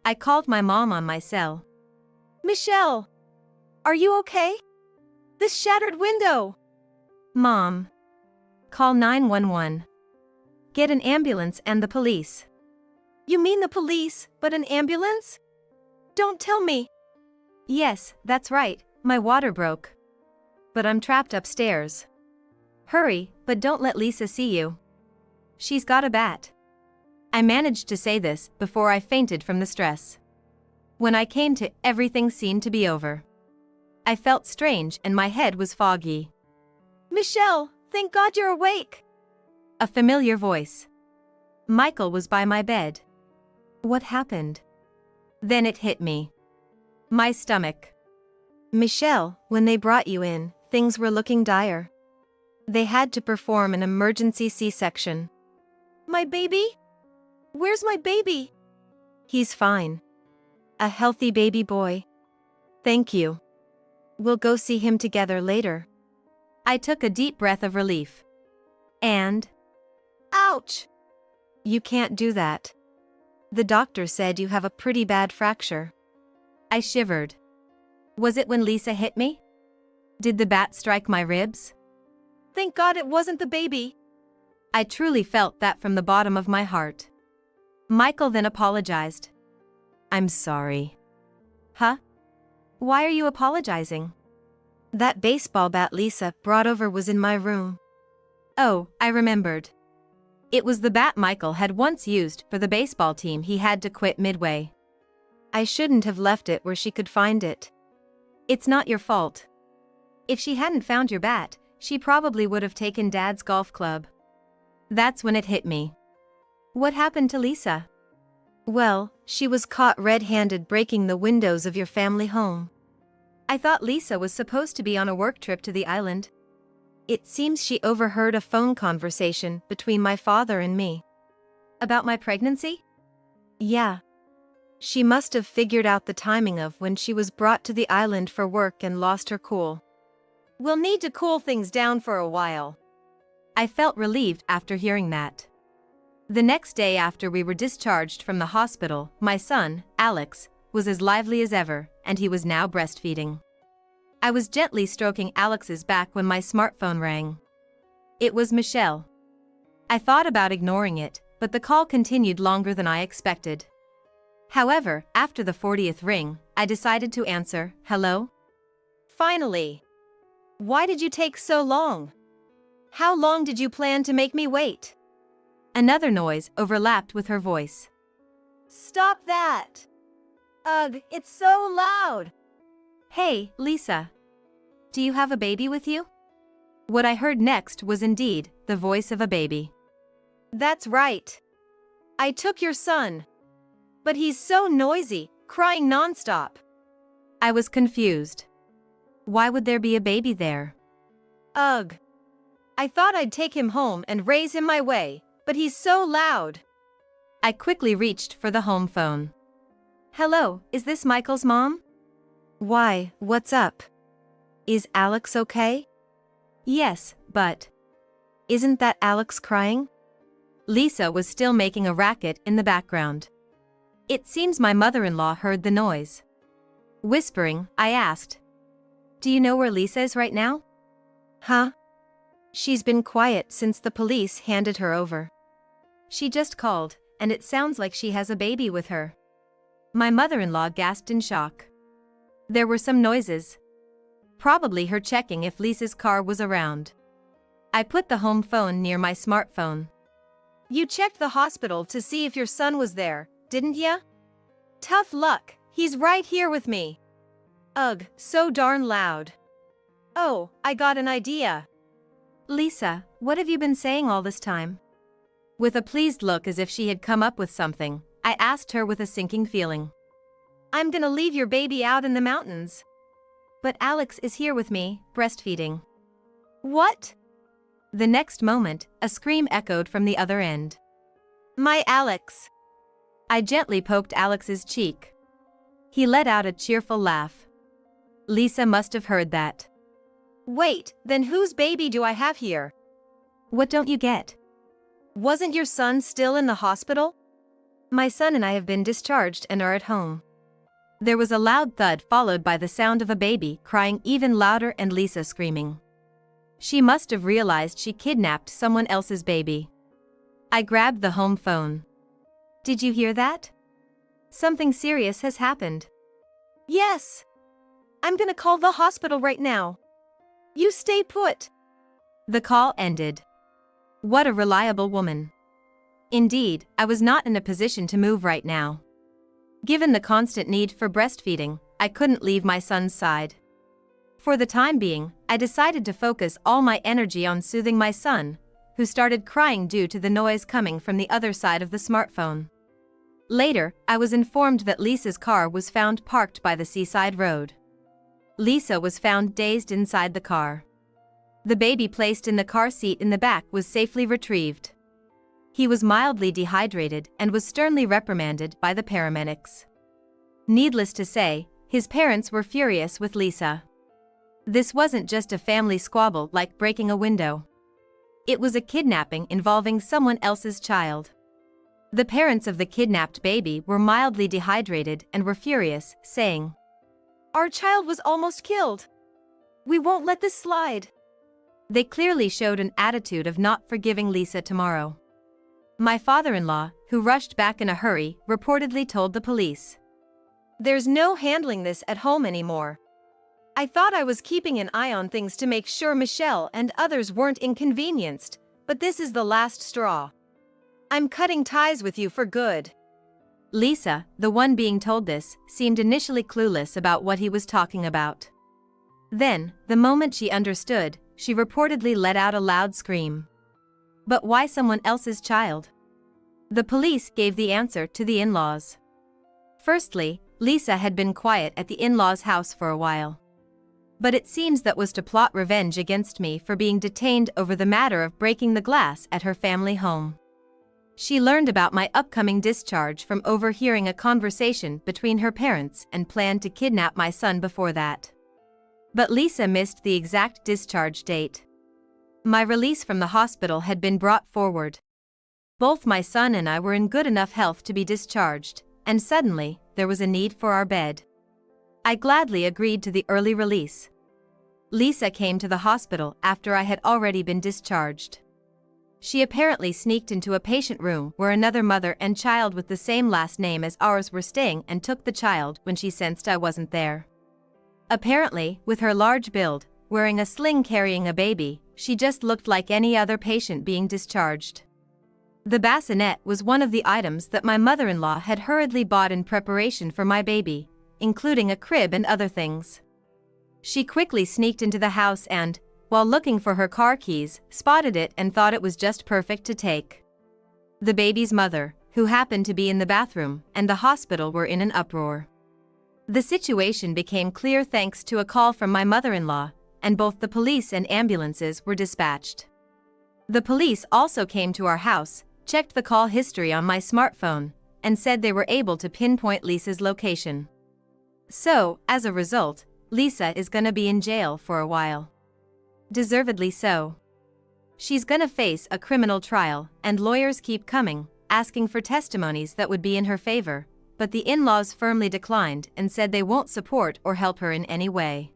S1: I called my mom on my cell. Michelle! Are you okay? This shattered window! Mom. Call 911. Get an ambulance and the police.
S2: You mean the police, but an ambulance? Don't tell me.
S1: Yes, that's right, my water broke. But I'm trapped upstairs. Hurry, but don't let Lisa see you. She's got a bat. I managed to say this before I fainted from the stress. When I came to, everything seemed to be over. I felt strange and my head was foggy.
S2: Michelle, thank God you're awake.
S1: A familiar voice. Michael was by my bed. What happened? Then it hit me. My stomach. Michelle, when they brought you in, things were looking dire. They had to perform an emergency C-section.
S2: My baby? Where's my baby?
S1: He's fine. A healthy baby boy. Thank you. We'll go see him together later. I took a deep breath of relief. And?
S2: Ouch!
S1: You can't do that. The doctor said you have a pretty bad fracture. I shivered. Was it when Lisa hit me? Did the bat strike my ribs?
S2: Thank God it wasn't the baby.
S1: I truly felt that from the bottom of my heart. Michael then apologized. I'm sorry. Huh? Why are you apologizing? That baseball bat Lisa brought over was in my room. Oh, I remembered. It was the bat Michael had once used for the baseball team he had to quit midway. I shouldn't have left it where she could find it. It's not your fault. If she hadn't found your bat, she probably would have taken Dad's golf club. That's when it hit me. What happened to Lisa? Well, she was caught red-handed breaking the windows of your family home. I thought Lisa was supposed to be on a work trip to the island. It seems she overheard a phone conversation between my father and me. About my pregnancy? Yeah. She must have figured out the timing of when she was brought to the island for work and lost her cool.
S2: We'll need to cool things down for a while.
S1: I felt relieved after hearing that. The next day after we were discharged from the hospital, my son, Alex, was as lively as ever, and he was now breastfeeding. I was gently stroking Alex's back when my smartphone rang. It was Michelle. I thought about ignoring it, but the call continued longer than I expected. However, after the 40th ring, I decided to answer, "Hello?"
S2: Finally. Why did you take so long? How long did you plan to make me wait?
S1: Another noise overlapped with her voice.
S2: Stop that! Ugh, it's so loud!
S1: Hey, Lisa. Do you have a baby with you? What I heard next was indeed the voice of a baby.
S2: That's right. I took your son. But he's so noisy, crying nonstop.
S1: I was confused. Why would there be a baby there?
S2: Ugh. I thought I'd take him home and raise him my way, but he's so loud.
S1: I quickly reached for the home phone. Hello, is this Michael's mom? Why, what's up? Is Alex okay? Yes, but... Isn't that Alex crying? Lisa was still making a racket in the background. It seems my mother-in-law heard the noise. Whispering, I asked, "Do you know where Lisa is right now?" Huh? She's been quiet since the police handed her over. She just called, and it sounds like she has a baby with her. My mother-in-law gasped in shock. There were some noises. Probably her checking if Lisa's car was around. I put the home phone near my smartphone.
S2: You checked the hospital to see if your son was there, didn't ya? Tough luck, he's right here with me. Ugh, so darn loud. Oh, I got an idea.
S1: Lisa, what have you been saying all this time? With a pleased look as if she had come up with something, I asked her with a sinking feeling.
S2: I'm gonna leave your baby out in the mountains.
S1: But Alex is here with me, breastfeeding.
S2: What?
S1: The next moment, a scream echoed from the other end.
S2: My Alex.
S1: I gently poked Alex's cheek. He let out a cheerful laugh. Lisa must have heard that.
S2: Wait, then whose baby do I have here?
S1: What don't you get?
S2: Wasn't your son still in the hospital?
S1: My son and I have been discharged and are at home. There was a loud thud followed by the sound of a baby crying even louder and Lisa screaming. She must have realized she kidnapped someone else's baby. I grabbed the home phone. Did you hear that? Something serious has happened.
S2: Yes. I'm gonna call the hospital right now. You stay put.
S1: The call ended. What a reliable woman. Indeed, I was not in a position to move right now. Given the constant need for breastfeeding, I couldn't leave my son's side. For the time being, I decided to focus all my energy on soothing my son, who started crying due to the noise coming from the other side of the smartphone. Later, I was informed that Lisa's car was found parked by the seaside road. Lisa was found dazed inside the car. The baby placed in the car seat in the back was safely retrieved. He was mildly dehydrated and was sternly reprimanded by the paramedics. Needless to say, his parents were furious with Lisa. This wasn't just a family squabble like breaking a window. It was a kidnapping involving someone else's child. The parents of the kidnapped baby were mildly dehydrated and were furious, saying,
S2: "Our child was almost killed. We won't let this slide."
S1: They clearly showed an attitude of not forgiving Lisa tomorrow. My father-in-law, who rushed back in a hurry, reportedly told the police,
S2: "There's no handling this at home anymore. I thought I was keeping an eye on things to make sure Michelle and others weren't inconvenienced, but this is the last straw. I'm cutting ties with you for good."
S1: Lisa, the one being told this, seemed initially clueless about what he was talking about. Then, the moment she understood, she reportedly let out a loud scream. But why someone else's child? The police gave the answer to the in-laws. Firstly, Lisa had been quiet at the in-laws' house for a while. But it seems that was to plot revenge against me for being detained over the matter of breaking the glass at her family home. She learned about my upcoming discharge from overhearing a conversation between her parents and planned to kidnap my son before that. But Lisa missed the exact discharge date. My release from the hospital had been brought forward. Both my son and I were in good enough health to be discharged, and suddenly, there was a need for our bed. I gladly agreed to the early release. Lisa came to the hospital after I had already been discharged. She apparently sneaked into a patient room where another mother and child with the same last name as ours were staying and took the child when she sensed I wasn't there. Apparently, with her large build, wearing a sling carrying a baby, she just looked like any other patient being discharged. The bassinet was one of the items that my mother-in-law had hurriedly bought in preparation for my baby, including a crib and other things. She quickly sneaked into the house and, while looking for her car keys, spotted it and thought it was just perfect to take. The baby's mother, who happened to be in the bathroom, and the hospital were in an uproar. The situation became clear thanks to a call from my mother-in-law, and both the police and ambulances were dispatched. The police also came to our house, checked the call history on my smartphone, and said they were able to pinpoint Lisa's location. So, as a result, Lisa is gonna be in jail for a while. Deservedly so. She's gonna face a criminal trial, and lawyers keep coming, asking for testimonies that would be in her favor, but the in-laws firmly declined and said they won't support or help her in any way.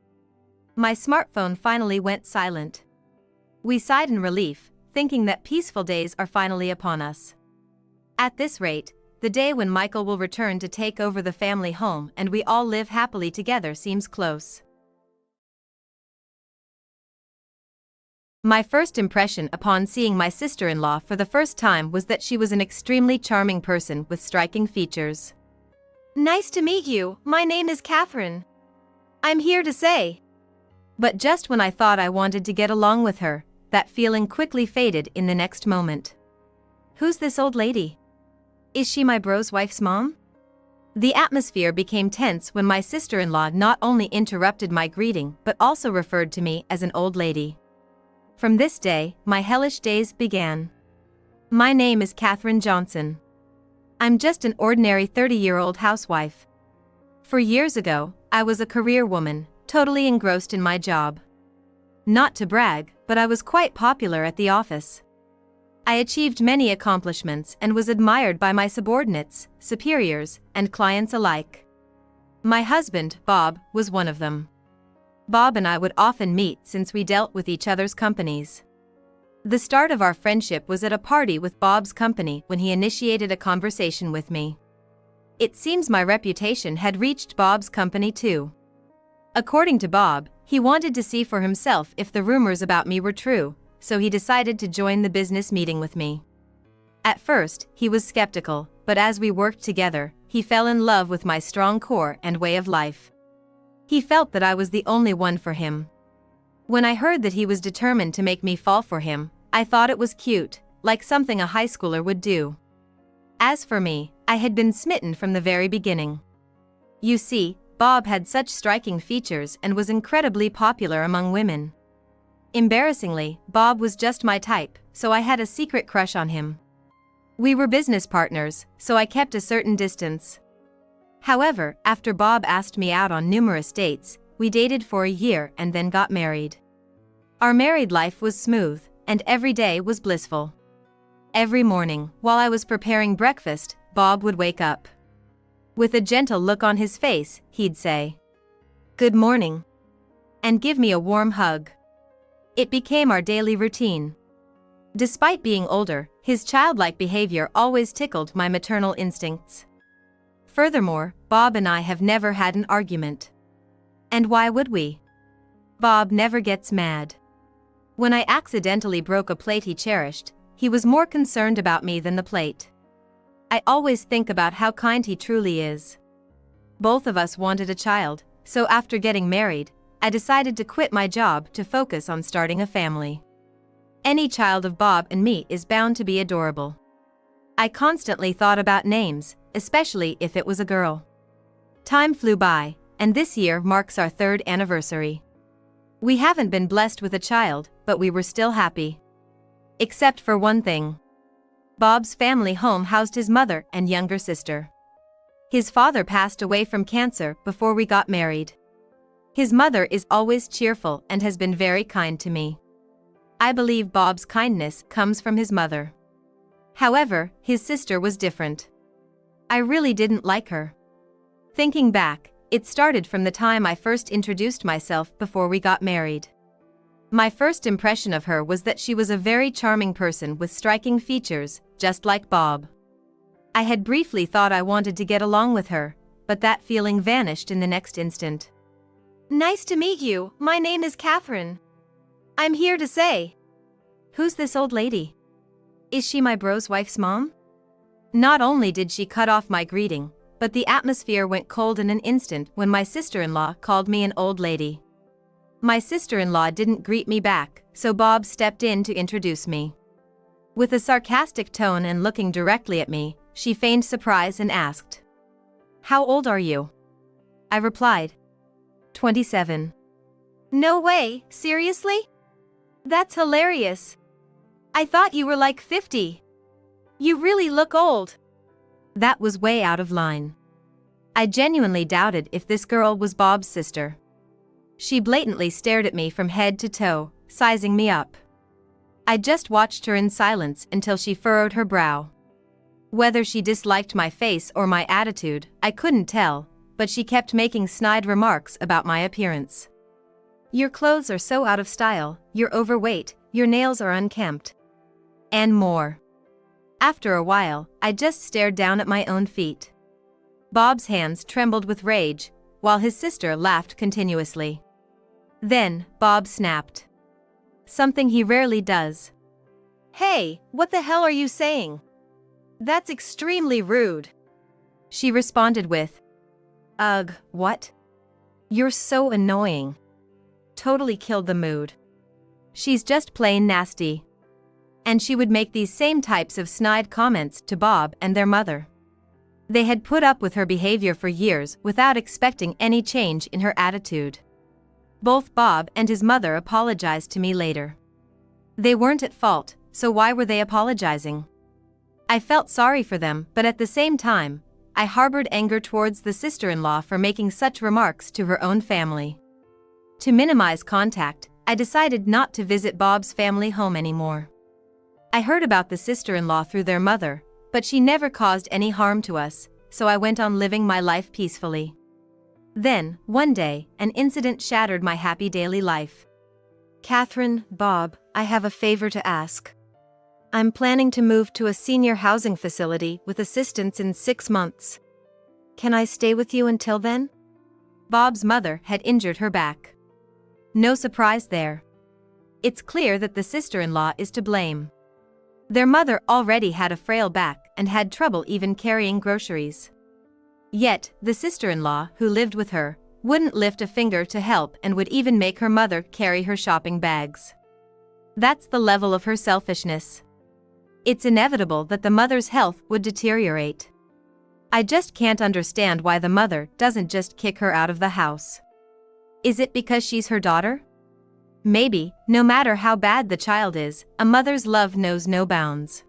S1: My smartphone finally went silent. We sighed in relief, thinking that peaceful days are finally upon us. At this rate, the day when Michael will return to take over the family home and we all live happily together seems close. My first impression upon seeing my sister-in-law for the first time was that she was an extremely charming person with striking features.
S2: "Nice to meet you, my name is Catherine. I'm here to say."
S1: But just when I thought I wanted to get along with her, that feeling quickly faded in the next moment. Who's this old lady? Is she my bro's wife's mom? The atmosphere became tense when my sister-in-law not only interrupted my greeting but also referred to me as an old lady. From this day, my hellish days began. My name is Catherine Johnson. I'm just an ordinary 30-year-old housewife. For years ago, I was a career woman, totally engrossed in my job. Not to brag, but I was quite popular at the office. I achieved many accomplishments and was admired by my subordinates, superiors, and clients alike. My husband, Bob, was one of them. Bob and I would often meet since we dealt with each other's companies. The start of our friendship was at a party with Bob's company when he initiated a conversation with me. It seems my reputation had reached Bob's company too. According to Bob, he wanted to see for himself if the rumors about me were true, so he decided to join the business meeting with me. At first, he was skeptical, but as we worked together, he fell in love with my strong core and way of life. He felt that I was the only one for him. When I heard that he was determined to make me fall for him, I thought it was cute, like something a high schooler would do. As for me, I had been smitten from the very beginning. You see, Bob had such striking features and was incredibly popular among women. Embarrassingly, Bob was just my type, so I had a secret crush on him. We were business partners, so I kept a certain distance. However, after Bob asked me out on numerous dates, we dated for a year and then got married. Our married life was smooth, and every day was blissful. Every morning, while I was preparing breakfast, Bob would wake up. With a gentle look on his face, he'd say, "Good morning," and give me a warm hug. It became our daily routine. Despite being older, his childlike behavior always tickled my maternal instincts. Furthermore, Bob and I have never had an argument. And why would we? Bob never gets mad. When I accidentally broke a plate he cherished, he was more concerned about me than the plate. I always think about how kind he truly is. Both of us wanted a child, so after getting married, I decided to quit my job to focus on starting a family. Any child of Bob and me is bound to be adorable. I constantly thought about names, especially if it was a girl. Time flew by, and this year marks our 3rd anniversary. We haven't been blessed with a child, but we were still happy. Except for one thing. Bob's family home housed his mother and younger sister. His father passed away from cancer before we got married. His mother is always cheerful and has been very kind to me. I believe Bob's kindness comes from his mother. However, his sister was different. I really didn't like her. Thinking back, it started from the time I first introduced myself before we got married. My first impression of her was that she was a very charming person with striking features, just like Bob. I had briefly thought I wanted to get along with her, but that feeling vanished in the next instant.
S2: Nice to meet you, my name is Catherine. I'm here to say.
S1: Who's this old lady? Is she my bro's wife's mom? Not only did she cut off my greeting, but the atmosphere went cold in an instant when my sister-in-law called me an old lady. My sister-in-law didn't greet me back, so Bob stepped in to introduce me. With a sarcastic tone and looking directly at me, she feigned surprise and asked, "How old are you?" I replied, 27.
S2: No way, seriously? That's hilarious. I thought you were like 50. You really look old.
S1: That was way out of line. I genuinely doubted if this girl was Bob's sister. She blatantly stared at me from head to toe, sizing me up. I just watched her in silence until she furrowed her brow. Whether she disliked my face or my attitude, I couldn't tell, but she kept making snide remarks about my appearance. "Your clothes are so out of style, you're overweight, your nails are unkempt." And more. After a while, I just stared down at my own feet. Bob's hands trembled with rage, while his sister laughed continuously. Then, Bob snapped. Something he rarely does.
S2: "Hey, what the hell are you saying? That's extremely rude."
S1: She responded with, "Ugh, what? You're so annoying." Totally killed the mood. She's just plain nasty. And she would make these same types of snide comments to Bob and their mother. They had put up with her behavior for years without expecting any change in her attitude. Both Bob and his mother apologized to me later. They weren't at fault, so why were they apologizing? I felt sorry for them, but at the same time, I harbored anger towards the sister-in-law for making such remarks to her own family. To minimize contact, I decided not to visit Bob's family home anymore. I heard about the sister-in-law through their mother, but she never caused any harm to us, so I went on living my life peacefully. Then, one day, an incident shattered my happy daily life.
S2: Catherine, Bob, I have a favor to ask. I'm planning to move to a senior housing facility with assistance in 6 months. Can I stay with you until then?
S1: Bob's mother had injured her back. No surprise there. It's clear that the sister-in-law is to blame. Their mother already had a frail back and had trouble even carrying groceries. Yet, the sister-in-law who lived with her wouldn't lift a finger to help and would even make her mother carry her shopping bags. That's the level of her selfishness. It's inevitable that the mother's health would deteriorate. I just can't understand why the mother doesn't just kick her out of the house. Is it because she's her daughter? Maybe, no matter how bad the child is, a mother's love knows no bounds.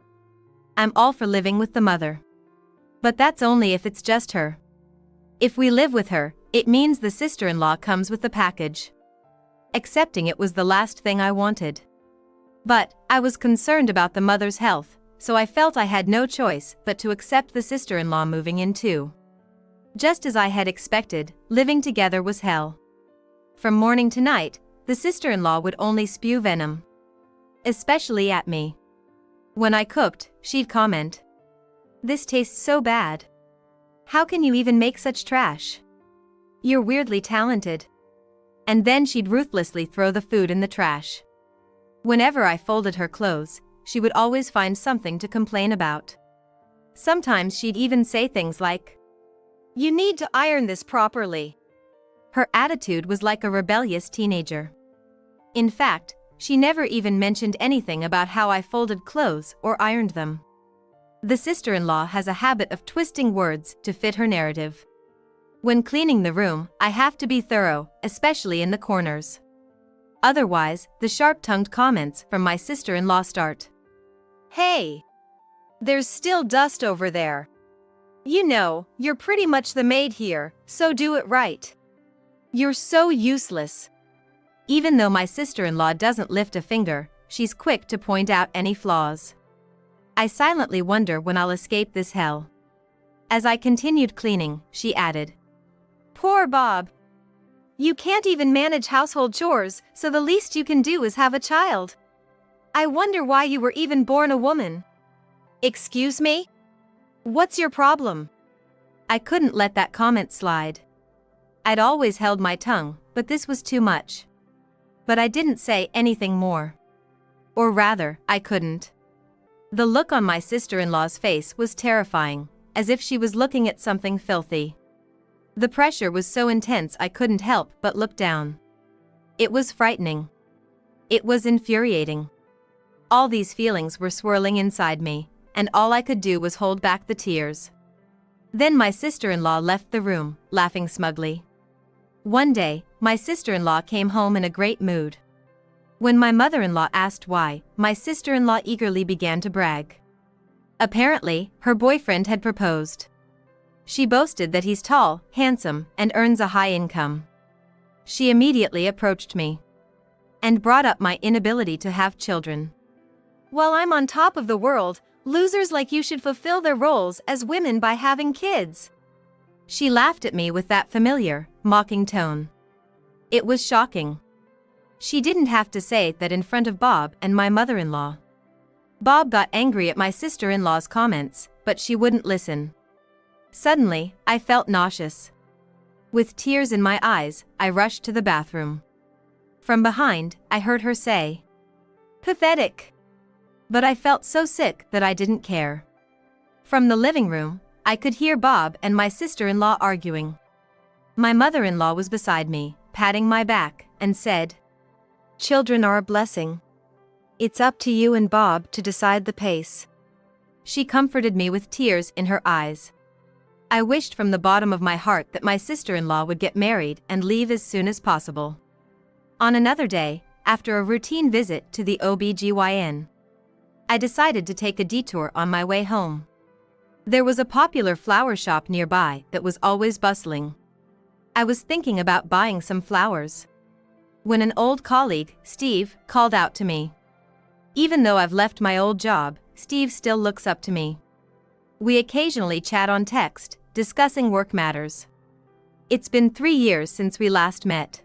S1: I'm all for living with the mother. But that's only if it's just her. If we live with her, it means the sister-in-law comes with the package. Accepting it was the last thing I wanted. But, I was concerned about the mother's health, so I felt I had no choice but to accept the sister-in-law moving in too. Just as I had expected, living together was hell. From morning to night, the sister-in-law would only spew venom. Especially at me. When I cooked, she'd comment, "This tastes so bad. How can you even make such trash? You're weirdly talented." And then she'd ruthlessly throw the food in the trash. Whenever I folded her clothes, she would always find something to complain about. Sometimes she'd even say things like, "You need to iron this properly." Her attitude was like a rebellious teenager. In fact, she never even mentioned anything about how I folded clothes or ironed them. The sister-in-law has a habit of twisting words to fit her narrative. When cleaning the room, I have to be thorough, especially in the corners. Otherwise, the sharp-tongued comments from my sister-in-law start.
S2: "Hey! There's still dust over there. You know, you're pretty much the maid here, so do it right. You're so useless."
S1: Even though my sister-in-law doesn't lift a finger, she's quick to point out any flaws. I silently wonder when I'll escape this hell. As I continued cleaning, she added,
S2: "Poor Bob. You can't even manage household chores, so the least you can do is have a child. I wonder why you were even born a woman." "Excuse me? What's your problem?"
S1: I couldn't let that comment slide. I'd always held my tongue, but this was too much. But I didn't say anything more. Or rather, I couldn't. The look on my sister-in-law's face was terrifying, as if she was looking at something filthy. The pressure was so intense I couldn't help but look down. It was frightening. It was infuriating. All these feelings were swirling inside me, and all I could do was hold back the tears. Then my sister-in-law left the room, laughing smugly. One day, my sister-in-law came home in a great mood. When my mother-in-law asked why, my sister-in-law eagerly began to brag. Apparently, her boyfriend had proposed. She boasted that he's tall, handsome, and earns a high income. She immediately approached me and brought up my inability to have children.
S2: "While I'm on top of the world, losers like you should fulfill their roles as women by having kids."
S1: She laughed at me with that familiar, mocking tone. It was shocking. She didn't have to say that in front of Bob and my mother-in-law. Bob got angry at my sister-in-law's comments, but she wouldn't listen. Suddenly, I felt nauseous. With tears in my eyes, I rushed to the bathroom. From behind, I heard her say, "Pathetic." But I felt so sick that I didn't care. From the living room, I could hear Bob and my sister-in-law arguing. My mother-in-law was beside me, patting my back, and said, "Children are a blessing. It's up to you and Bob to decide the pace." She comforted me with tears in her eyes. I wished from the bottom of my heart that my sister-in-law would get married and leave as soon as possible. On another day, after a routine visit to the OB/GYN, I decided to take a detour on my way home. There was a popular flower shop nearby that was always bustling. I was thinking about buying some flowers when an old colleague, Steve, called out to me. Even though I've left my old job, Steve still looks up to me. We occasionally chat on text, discussing work matters. It's been 3 years since we last met.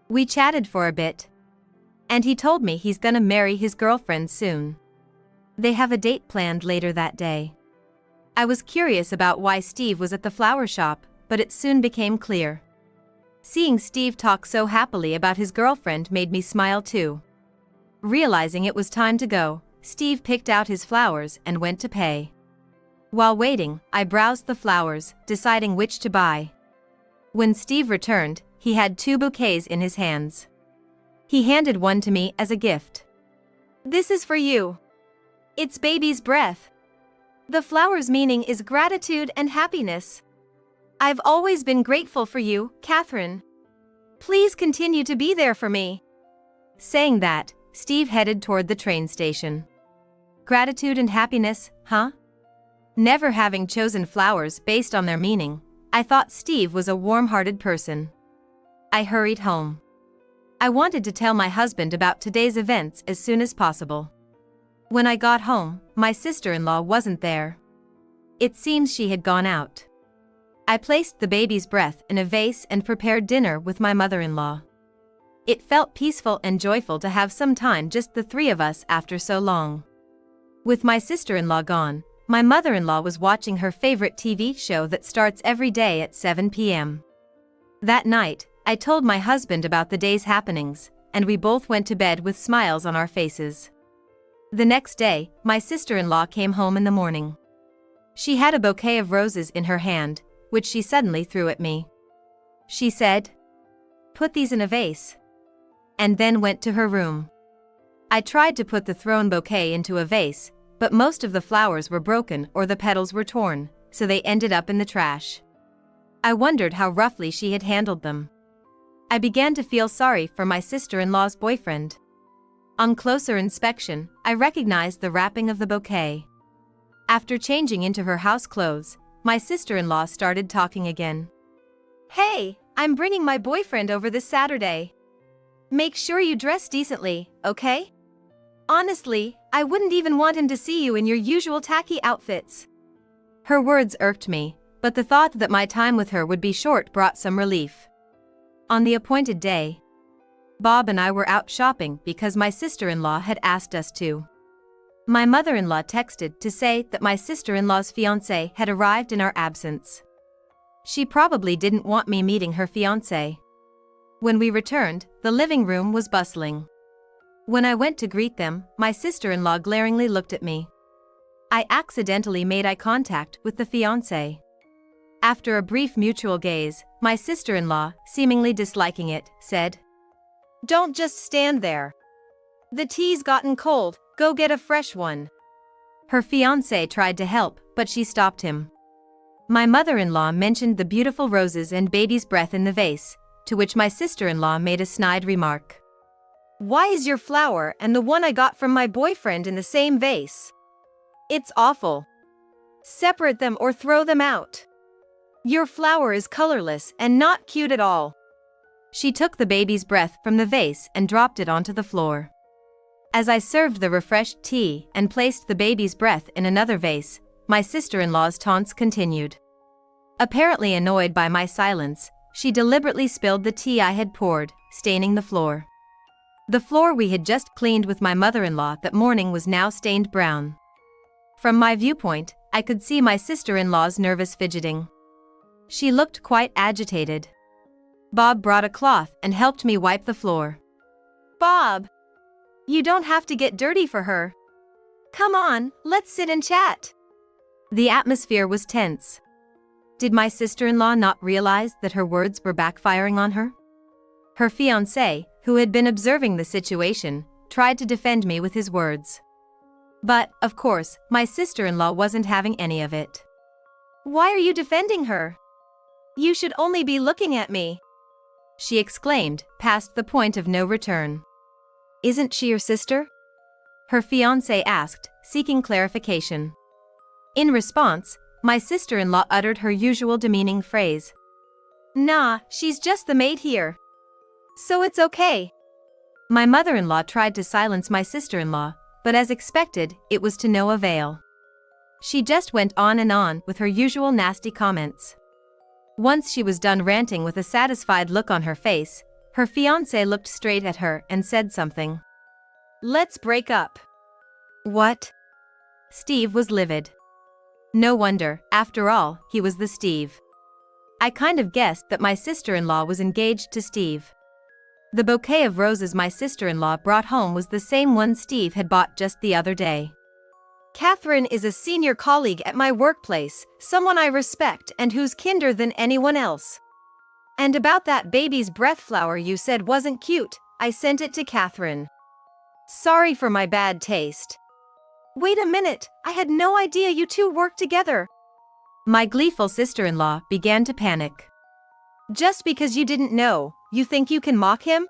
S1: We chatted for a bit. And he told me he's gonna marry his girlfriend soon. They have a date planned later that day. I was curious about why Steve was at the flower shop, but it soon became clear. Seeing Steve talk so happily about his girlfriend made me smile too. Realizing it was time to go, Steve picked out his flowers and went to pay. While waiting, I browsed the flowers, deciding which to buy. When Steve returned, he had 2 bouquets in his hands. He handed one to me as a gift.
S2: This is for you. It's baby's breath. The flower's meaning is gratitude and happiness. I've always been grateful for you, Catherine. Please continue to be there for me.
S1: Saying that, Steve headed toward the train station. Gratitude and happiness, huh? Never having chosen flowers based on their meaning, I thought Steve was a warm-hearted person. I hurried home. I wanted to tell my husband about today's events as soon as possible. When I got home, my sister-in-law wasn't there. It seems she had gone out. I placed the baby's breath in a vase and prepared dinner with my mother-in-law. It felt peaceful and joyful to have some time, just the 3 of us after so long. With my sister-in-law gone, my mother-in-law was watching her favorite TV show that starts every day at 7 p.m. That night, I told my husband about the day's happenings, and we both went to bed with smiles on our faces. The next day, my sister-in-law came home in the morning. She had a bouquet of roses in her hand, which she suddenly threw at me. She said, "Put these in a vase," and then went to her room. I tried to put the thrown bouquet into a vase, but most of the flowers were broken or the petals were torn, so they ended up in the trash. I wondered how roughly she had handled them. I began to feel sorry for my sister-in-law's boyfriend. On closer inspection, I recognized the wrapping of the bouquet. After changing into her house clothes, my sister-in-law started talking again.
S2: Hey, I'm bringing my boyfriend over this Saturday. Make sure you dress decently, okay? Honestly, I wouldn't even want him to see you in your usual tacky outfits.
S1: Her words irked me, but the thought that my time with her would be short brought some relief. On the appointed day, Bob and I were out shopping because my sister-in-law had asked us to. My mother-in-law texted to say that my sister-in-law's fiancé had arrived in our absence. She probably didn't want me meeting her fiancé. When we returned, the living room was bustling. When I went to greet them, my sister-in-law glaringly looked at me. I accidentally made eye contact with the fiancé. After a brief mutual gaze, my sister-in-law, seemingly disliking it, said,
S2: "Don't just stand there. The tea's gotten cold, go get a fresh one."
S1: Her fiancé tried to help, but she stopped him. My mother-in-law mentioned the beautiful roses and baby's breath in the vase, to which my sister-in-law made a snide remark.
S2: "Why is your flower and the one I got from my boyfriend in the same vase? It's awful. Separate them or throw them out. Your flower is colorless and not cute at all."
S1: She took the baby's breath from the vase and dropped it onto the floor. As I served the refreshed tea and placed the baby's breath in another vase, my sister-in-law's taunts continued. Apparently annoyed by my silence, she deliberately spilled the tea I had poured, staining the floor. The floor we had just cleaned with my mother-in-law that morning was now stained brown. From my viewpoint, I could see my sister-in-law's nervous fidgeting. She looked quite agitated. Bob brought a cloth and helped me wipe the floor.
S2: "Bob, you don't have to get dirty for her. Come on, let's sit and chat."
S1: The atmosphere was tense. Did my sister-in-law not realize that her words were backfiring on her? Her fiancé, who had been observing the situation, tried to defend me with his words. But, of course, my sister-in-law wasn't having any of it.
S2: "Why are you defending her? You should only be looking at me,"
S1: she exclaimed, past the point of no return. "Isn't she your sister?" her fiancé asked, seeking clarification. In response, my sister-in-law uttered her usual demeaning phrase.
S2: "Nah, she's just the maid here. So it's okay."
S1: My mother-in-law tried to silence my sister-in-law, but as expected, it was to no avail. She just went on and on with her usual nasty comments. Once she was done ranting with a satisfied look on her face, Her fiancé looked straight at her and said something.
S2: Let's break up.
S1: What? Steve was livid. No wonder, after all, he was the Steve. I kind of guessed that my sister-in-law was engaged to Steve. The bouquet of roses my sister-in-law brought home was the same one Steve had bought just the other day.
S2: Catherine is a senior colleague at my workplace, someone I respect and who's kinder than anyone else. And about that baby's breath flower you said wasn't cute, I sent it to Catherine. Sorry for my bad taste. Wait a minute, I had no idea you two worked together.
S1: My gleeful sister-in-law began to panic.
S2: Just because you didn't know, you think you can mock him?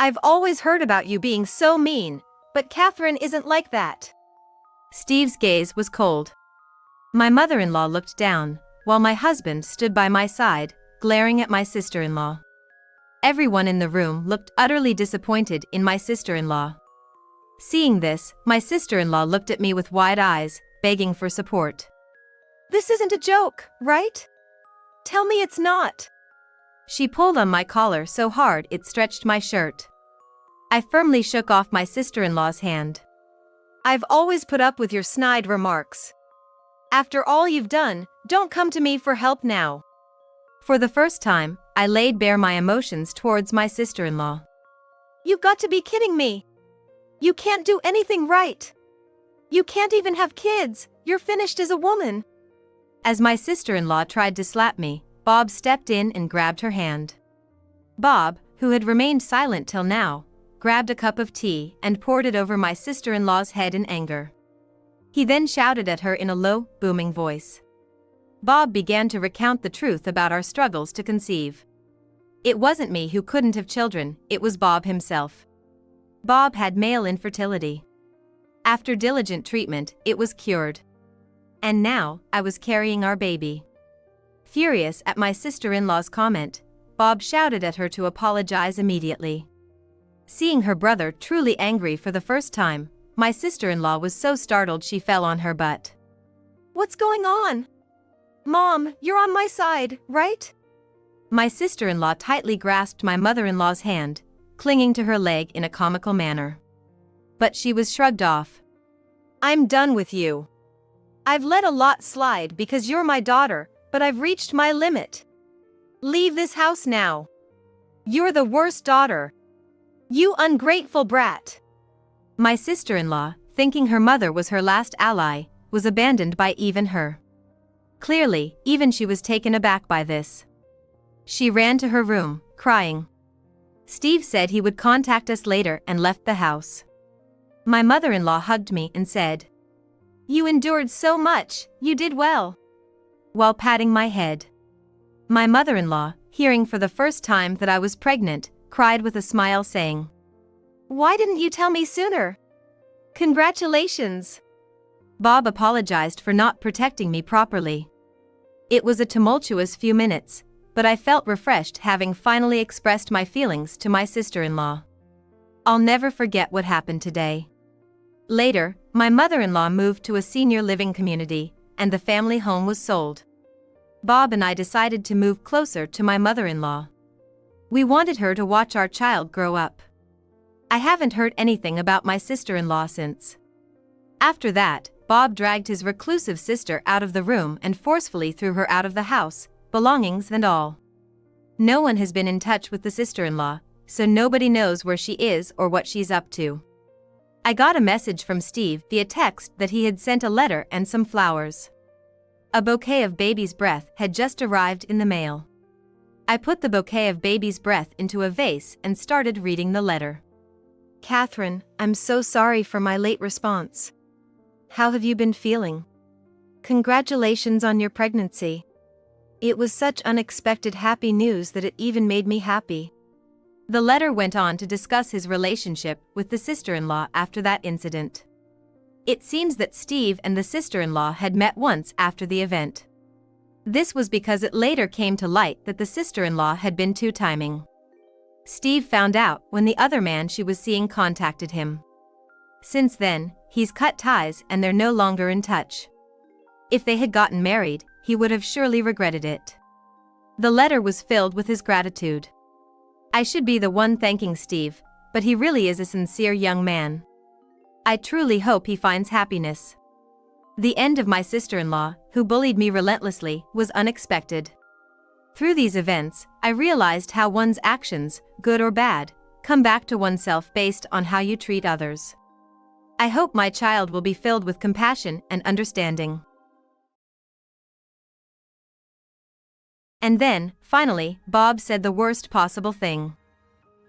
S2: I've always heard about you being so mean, but Catherine isn't like that.
S1: Steve's gaze was cold. My mother-in-law looked down, while my husband stood by my side, glaring at my sister-in-law. Everyone in the room looked utterly disappointed in my sister-in-law. Seeing this, my sister-in-law looked at me with wide eyes, begging for support.
S2: This isn't a joke, right? Tell me it's not.
S1: She pulled on my collar so hard it stretched my shirt. I firmly shook off my sister-in-law's hand.
S2: I've always put up with your snide remarks. After all you've done, don't come to me for help now.
S1: For the first time, I laid bare my emotions towards my sister-in-law.
S2: You've got to be kidding me. You can't do anything right. You can't even have kids, you're finished as a woman.
S1: As my sister-in-law tried to slap me, Bob stepped in and grabbed her hand. Bob, who had remained silent till now, grabbed a cup of tea and poured it over my sister-in-law's head in anger. He then shouted at her in a low, booming voice. Bob began to recount the truth about our struggles to conceive. It wasn't me who couldn't have children, it was Bob himself. Bob had male infertility. After diligent treatment, it was cured. And now, I was carrying our baby. Furious at my sister-in-law's comment, Bob shouted at her to apologize immediately. Seeing her brother truly angry for the first time, my sister-in-law was so startled she fell on her butt.
S2: What's going on? Mom, you're on my side, right?
S1: My sister-in-law tightly grasped my mother-in-law's hand, clinging to her leg in a comical manner. But she was shrugged off.
S2: I'm done with you. I've let a lot slide because you're my daughter, but I've reached my limit. Leave this house now. You're the worst daughter. You ungrateful brat.
S1: My sister-in-law, thinking her mother was her last ally, was abandoned by even her. Clearly, even she was taken aback by this. She ran to her room, crying. Steve said he would contact us later and left the house. My mother-in-law hugged me and said, "You endured so much, you did well," while patting my head. My mother-in-law, hearing for the first time that I was pregnant, cried with a smile saying,
S2: "Why didn't you tell me sooner? Congratulations."
S1: Bob apologized for not protecting me properly. It was a tumultuous few minutes, but I felt refreshed having finally expressed my feelings to my sister-in-law. I'll never forget what happened today. Later, my mother-in-law moved to a senior living community, and the family home was sold. Bob and I decided to move closer to my mother-in-law. We wanted her to watch our child grow up. I haven't heard anything about my sister-in-law since. After that, Bob dragged his reclusive sister out of the room and forcefully threw her out of the house, belongings and all. No one has been in touch with the sister-in-law, so nobody knows where she is or what she's up to. I got a message from Steve via text that he had sent a letter and some flowers. A bouquet of baby's breath had just arrived in the mail. I put the bouquet of baby's breath into a vase and started reading the letter.
S2: Catherine, I'm so sorry for my late response. How have you been feeling? Congratulations on your pregnancy. It was such unexpected happy news that it even made me happy.
S1: The letter went on to discuss his relationship with the sister-in-law after that incident. It seems that Steve and the sister-in-law had met once after the event. This was because it later came to light that the sister-in-law had been two-timing. Steve found out when the other man she was seeing contacted him. Since then, he's cut ties and they're no longer in touch. If they had gotten married, he would have surely regretted it. The letter was filled with his gratitude. I should be the one thanking Steve, but he really is a sincere young man. I truly hope he finds happiness. The end of my sister-in-law, who bullied me relentlessly, was unexpected. Through these events, I realized how one's actions, good or bad, come back to oneself based on how you treat others. I hope my child will be filled with compassion and understanding. And then, finally, Bob said the worst possible thing.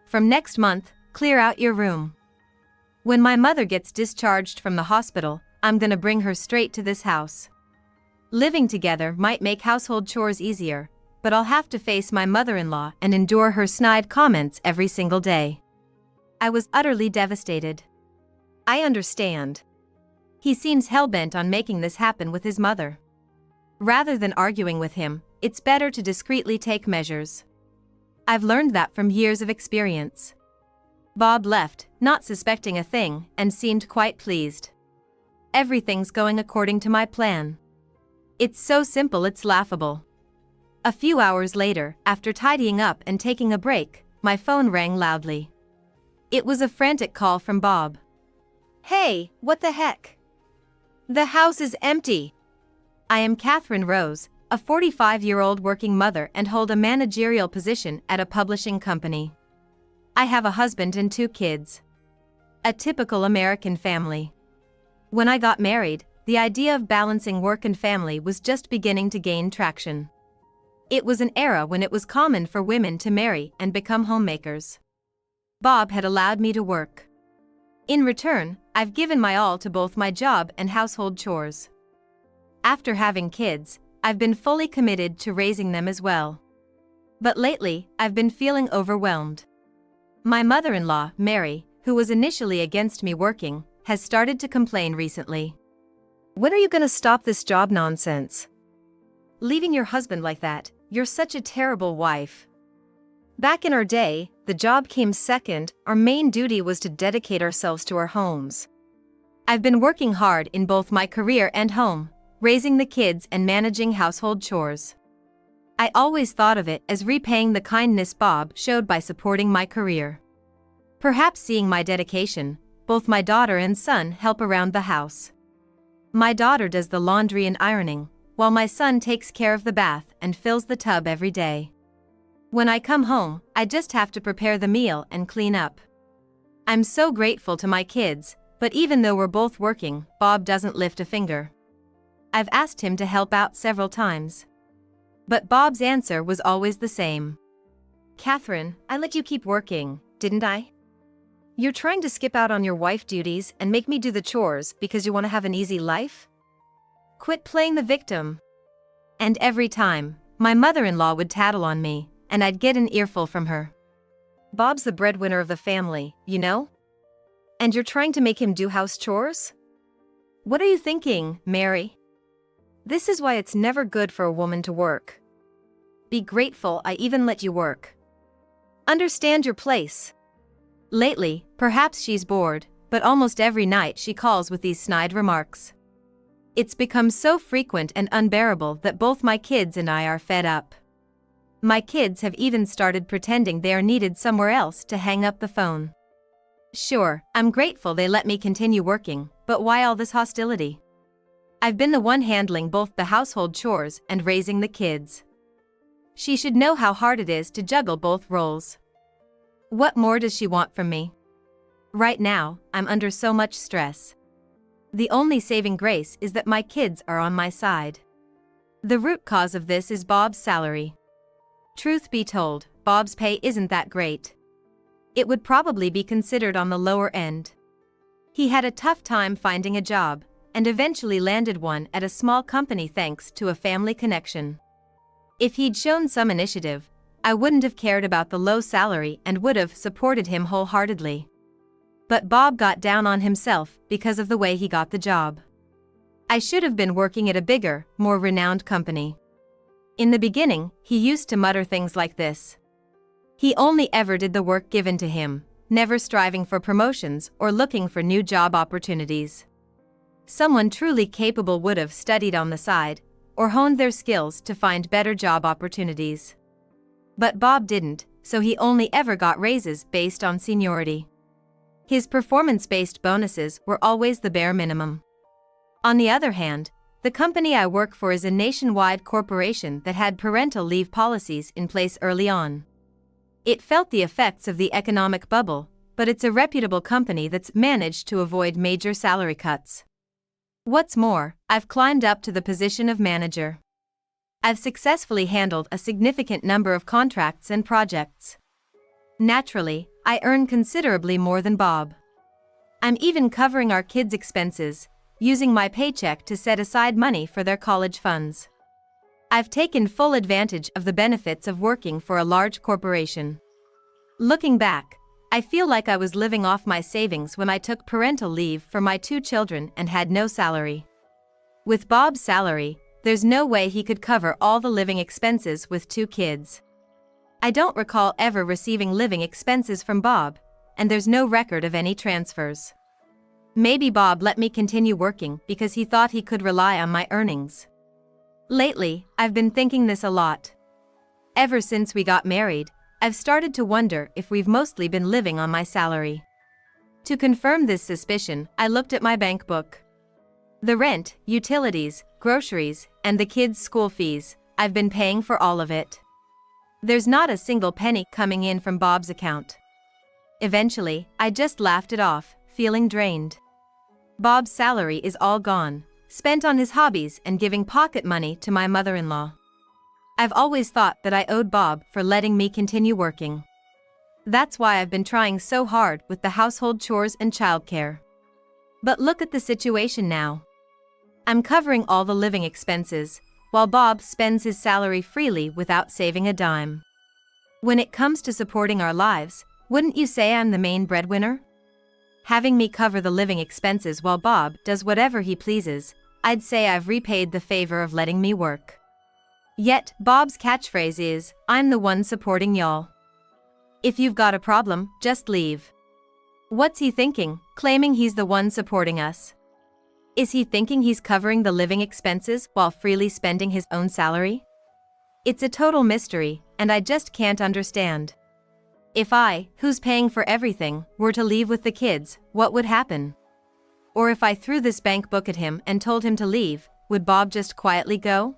S1: From next month, clear out your room. When my mother gets discharged from the hospital, I'm gonna bring her straight to this house. Living together might make household chores easier, but I'll have to face my mother-in-law and endure her snide comments every single day. I was utterly devastated.
S2: I understand.
S1: He seems hell-bent on making this happen with his mother. Rather than arguing with him, it's better to discreetly take measures. I've learned that from years of experience. Bob left, not suspecting a thing, and seemed quite pleased. Everything's going according to my plan. It's so simple it's laughable. A few hours later, after tidying up and taking a break, my phone rang loudly. It was a frantic call from Bob.
S2: Hey, what the heck? The house is empty.
S1: I am Catherine Rose, a 45-year-old working mother and hold a managerial position at a publishing company. I have a husband and 2 kids. A typical American family. When I got married, the idea of balancing work and family was just beginning to gain traction. It was an era when it was common for women to marry and become homemakers. Bob had allowed me to work. In return, I've given my all to both my job and household chores. After having kids, I've been fully committed to raising them as well. But lately, I've been feeling overwhelmed. My mother-in-law, Mary, who was initially against me working, has started to complain recently.
S2: When are you gonna stop this job nonsense? Leaving your husband like that, you're such a terrible wife. Back in our day, the job came second, our main duty was to dedicate ourselves to our homes.
S1: I've been working hard in both my career and home, raising the kids and managing household chores. I always thought of it as repaying the kindness Bob showed by supporting my career. Perhaps seeing my dedication, both my daughter and son help around the house. My daughter does the laundry and ironing, while my son takes care of the bath and fills the tub every day. When I come home, I just have to prepare the meal and clean up. I'm so grateful to my kids, but even though we're both working, Bob doesn't lift a finger. I've asked him to help out several times. But Bob's answer was always the same.
S2: Catherine, I let you keep working, didn't I? You're trying to skip out on your wife duties and make me do the chores because you want to have an easy life? Quit playing the victim.
S1: And every time, my mother-in-law would tattle on me, and I'd get an earful from her.
S2: Bob's the breadwinner of the family, you know? And you're trying to make him do house chores? What are you thinking, Mary? This is why it's never good for a woman to work. Be grateful I even let you work. Understand your place.
S1: Lately, perhaps she's bored, but almost every night she calls with these snide remarks. It's become so frequent and unbearable that both my kids and I are fed up. My kids have even started pretending they are needed somewhere else to hang up the phone. Sure, I'm grateful they let me continue working, but why all this hostility? I've been the one handling both the household chores and raising the kids. She should know how hard it is to juggle both roles. What more does she want from me? Right now, I'm under so much stress. The only saving grace is that my kids are on my side. The root cause of this is Bob's salary. Truth be told, Bob's pay isn't that great. It would probably be considered on the lower end. He had a tough time finding a job, and eventually landed one at a small company thanks to a family connection. If he'd shown some initiative, I wouldn't have cared about the low salary and would have supported him wholeheartedly. But Bob got down on himself because of the way he got the job. I should have been working at a bigger, more renowned company. In the beginning, he used to mutter things like this. He only ever did the work given to him, never striving for promotions or looking for new job opportunities. Someone truly capable would have studied on the side, or honed their skills to find better job opportunities. But Bob didn't, so he only ever got raises based on seniority. His performance-based bonuses were always the bare minimum. On the other hand, the company I work for is a nationwide corporation that had parental leave policies in place early on. It felt the effects of the economic bubble, but it's a reputable company that's managed to avoid major salary cuts. What's more, I've climbed up to the position of manager. I've successfully handled a significant number of contracts and projects. Naturally, I earn considerably more than Bob. I'm even covering our kids' expenses, using my paycheck to set aside money for their college funds. I've taken full advantage of the benefits of working for a large corporation. Looking back, I feel like I was living off my savings when I took parental leave for my 2 children and had no salary. With Bob's salary, there's no way he could cover all the living expenses with 2 kids. I don't recall ever receiving living expenses from Bob, and there's no record of any transfers. Maybe Bob let me continue working because he thought he could rely on my earnings. Lately, I've been thinking this a lot. Ever since we got married, I've started to wonder if we've mostly been living on my salary. To confirm this suspicion, I looked at my bank book. The rent, utilities, groceries, and the kids' school fees, I've been paying for all of it. There's not a single penny coming in from Bob's account. Eventually, I just laughed it off, feeling drained. Bob's salary is all gone, spent on his hobbies and giving pocket money to my mother-in-law. I've always thought that I owed Bob for letting me continue working. That's why I've been trying so hard with the household chores and childcare. But look at the situation now. I'm covering all the living expenses, while Bob spends his salary freely without saving a dime. When it comes to supporting our lives, wouldn't you say I'm the main breadwinner? Having me cover the living expenses while Bob does whatever he pleases, I'd say I've repaid the favor of letting me work. Yet, Bob's catchphrase is, "I'm the one supporting y'all. If you've got a problem, just leave." What's he thinking, claiming he's the one supporting us? Is he thinking he's covering the living expenses while freely spending his own salary? It's a total mystery, and I just can't understand. If I, who's paying for everything, were to leave with the kids, what would happen? Or if I threw this bank book at him and told him to leave, would Bob just quietly go?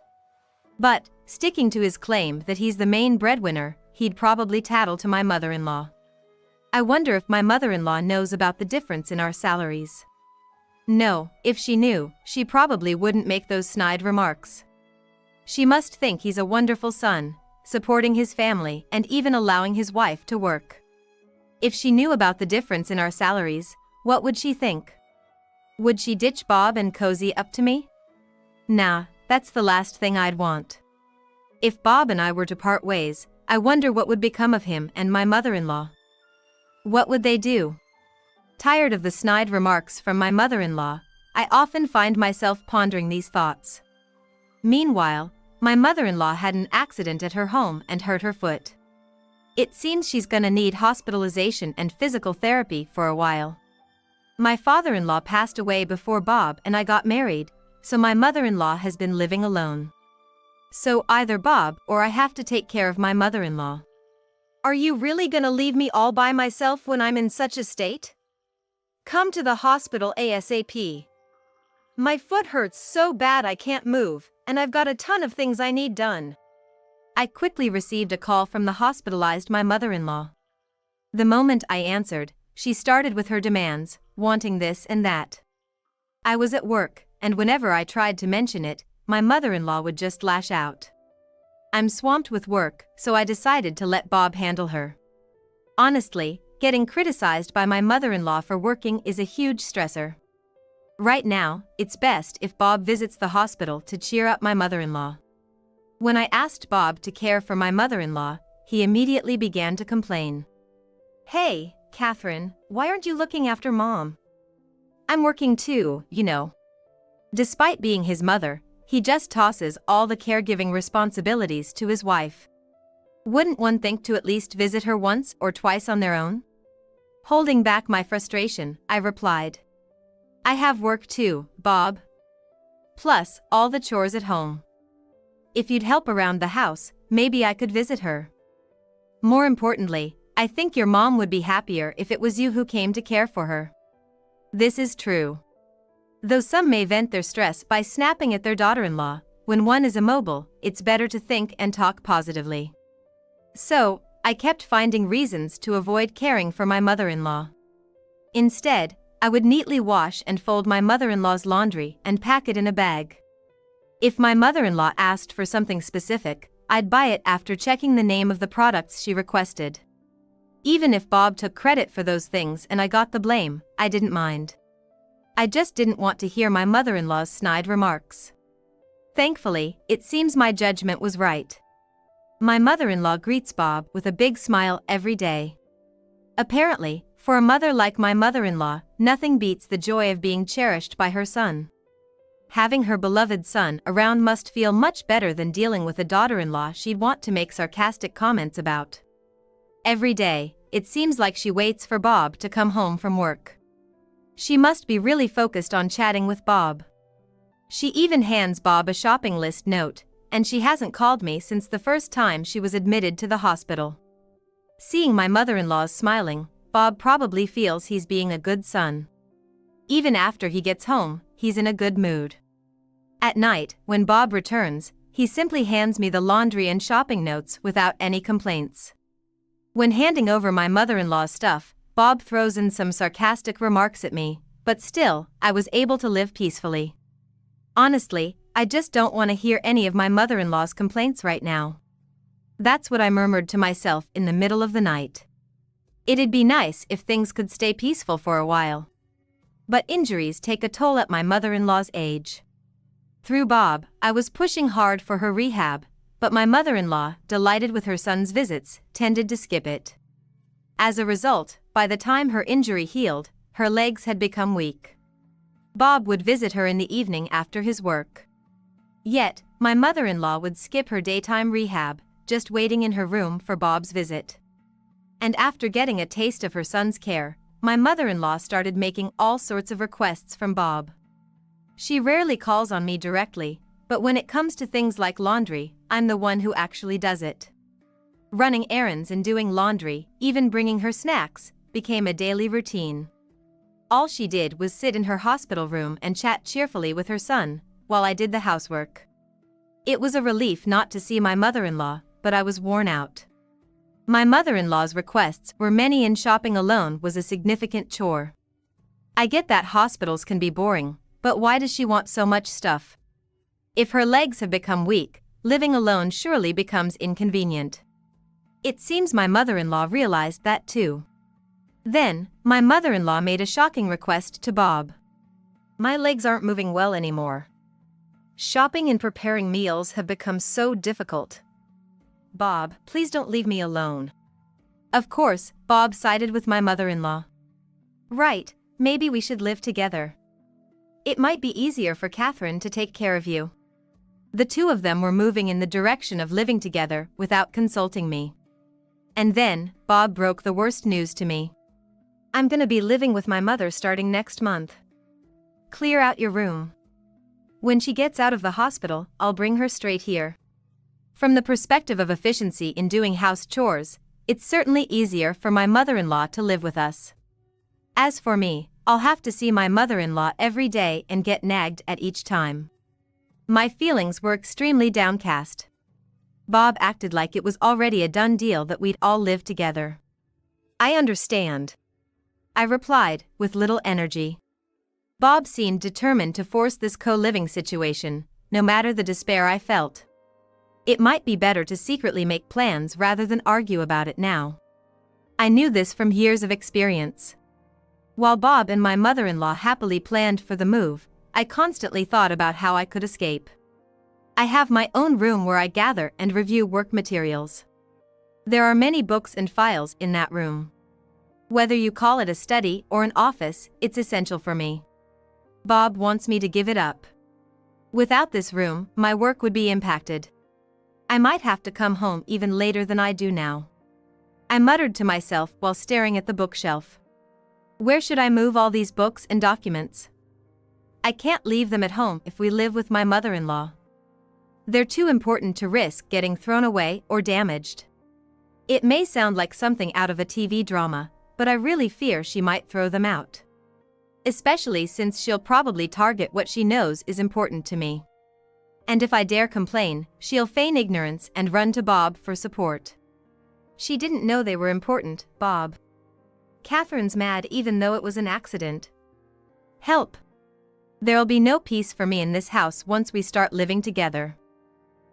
S1: But, sticking to his claim that he's the main breadwinner, he'd probably tattle to my mother-in-law. I wonder if my mother-in-law knows about the difference in our salaries. No, if she knew, she probably wouldn't make those snide remarks. She must think he's a wonderful son, supporting his family and even allowing his wife to work. If she knew about the difference in our salaries, what would she think? Would she ditch Bob and cozy up to me? Nah, that's the last thing I'd want. If Bob and I were to part ways, I wonder what would become of him and my mother-in-law. What would they do? Tired of the snide remarks from my mother-in-law, I often find myself pondering these thoughts. Meanwhile, my mother-in-law had an accident at her home and hurt her foot. It seems she's gonna need hospitalization and physical therapy for a while. My father-in-law passed away before Bob and I got married, so my mother-in-law has been living alone. So either Bob or I have to take care of my mother-in-law.
S2: Are you really gonna leave me all by myself when I'm in such a state? Come to the hospital ASAP. My foot hurts so bad I can't move, and I've got a ton of things I need done.
S1: I quickly received a call from the hospitalized my mother-in-law. The moment I answered, she started with her demands, wanting this and that. I was at work, and whenever I tried to mention it, my mother-in-law would just lash out. I'm swamped with work, so I decided to let Bob handle her. Honestly, getting criticized by my mother-in-law for working is a huge stressor. Right now, it's best if Bob visits the hospital to cheer up my mother-in-law. When I asked Bob to care for my mother-in-law, he immediately began to complain.
S2: Hey, Catherine, why aren't you looking after Mom?
S1: I'm working too, you know. Despite being his mother, he just tosses all the caregiving responsibilities to his wife. Wouldn't one think to at least visit her once or twice on their own? Holding back my frustration, I replied. I have work too, Bob. Plus, all the chores at home. If you'd help around the house, maybe I could visit her. More importantly, I think your mom would be happier if it was you who came to care for her. This is true. Though some may vent their stress by snapping at their daughter-in-law, when one is immobile, it's better to think and talk positively. So, I kept finding reasons to avoid caring for my mother-in-law. Instead, I would neatly wash and fold my mother-in-law's laundry and pack it in a bag. If my mother-in-law asked for something specific, I'd buy it after checking the name of the products she requested. Even if Bob took credit for those things and I got the blame, I didn't mind. I just didn't want to hear my mother-in-law's snide remarks. Thankfully, it seems my judgment was right. My mother-in-law greets Bob with a big smile every day. Apparently, for a mother like my mother-in-law, nothing beats the joy of being cherished by her son. Having her beloved son around must feel much better than dealing with a daughter-in-law she'd want to make sarcastic comments about. Every day, it seems like she waits for Bob to come home from work. She must be really focused on chatting with Bob. She even hands Bob a shopping list note, and she hasn't called me since the first time she was admitted to the hospital. Seeing my mother-in-law's smiling, Bob probably feels he's being a good son. Even after he gets home, he's in a good mood. At night, when Bob returns, he simply hands me the laundry and shopping notes without any complaints. When handing over my mother-in-law's stuff, Bob throws in some sarcastic remarks at me, but still, I was able to live peacefully. Honestly, I just don't want to hear any of my mother-in-law's complaints right now. That's what I murmured to myself in the middle of the night. It'd be nice if things could stay peaceful for a while. But injuries take a toll at my mother-in-law's age. Through Bob, I was pushing hard for her rehab, but my mother-in-law, delighted with her son's visits, tended to skip it. As a result, by the time her injury healed, her legs had become weak. Bob would visit her in the evening after his work. Yet, my mother-in-law would skip her daytime rehab, just waiting in her room for Bob's visit. And after getting a taste of her son's care, my mother-in-law started making all sorts of requests from Bob. She rarely calls on me directly, but when it comes to things like laundry, I'm the one who actually does it. Running errands and doing laundry, even bringing her snacks, became a daily routine. All she did was sit in her hospital room and chat cheerfully with her son, while I did the housework. It was a relief not to see my mother-in-law, but I was worn out. My mother-in-law's requests were many and shopping alone was a significant chore. I get that hospitals can be boring, but why does she want so much stuff? If her legs have become weak, living alone surely becomes inconvenient. It seems my mother-in-law realized that too. Then, my mother-in-law made a shocking request to Bob. My legs aren't moving well anymore. Shopping and preparing meals have become so difficult. Bob, please don't leave me alone. Of course, Bob sided with my mother-in-law. Right, maybe we should live together. It might be easier for Catherine to take care of you. The two of them were moving in the direction of living together without consulting me. And then, Bob broke the worst news to me. I'm gonna be living with my mother starting next month. Clear out your room. When she gets out of the hospital, I'll bring her straight here. From the perspective of efficiency in doing house chores, it's certainly easier for my mother-in-law to live with us. As for me, I'll have to see my mother-in-law every day and get nagged at each time. My feelings were extremely downcast. Bob acted like it was already a done deal that we'd all live together. I understand, I replied, with little energy. Bob seemed determined to force this co-living situation, no matter the despair I felt. It might be better to secretly make plans rather than argue about it now. I knew this from years of experience. While Bob and my mother-in-law happily planned for the move, I constantly thought about how I could escape. I have my own room where I gather and review work materials. There are many books and files in that room. Whether you call it a study or an office, it's essential for me. Bob wants me to give it up. Without this room, my work would be impacted. I might have to come home even later than I do now. I muttered to myself while staring at the bookshelf. Where should I move all these books and documents? I can't leave them at home if we live with my mother-in-law. They're too important to risk getting thrown away or damaged. It may sound like something out of a TV drama, but I really fear she might throw them out. Especially since she'll probably target what she knows is important to me. And if I dare complain, she'll feign ignorance and run to Bob for support. She didn't know they were important, Bob. Catherine's mad even though it was an accident. Help! There'll be no peace for me in this house once we start living together.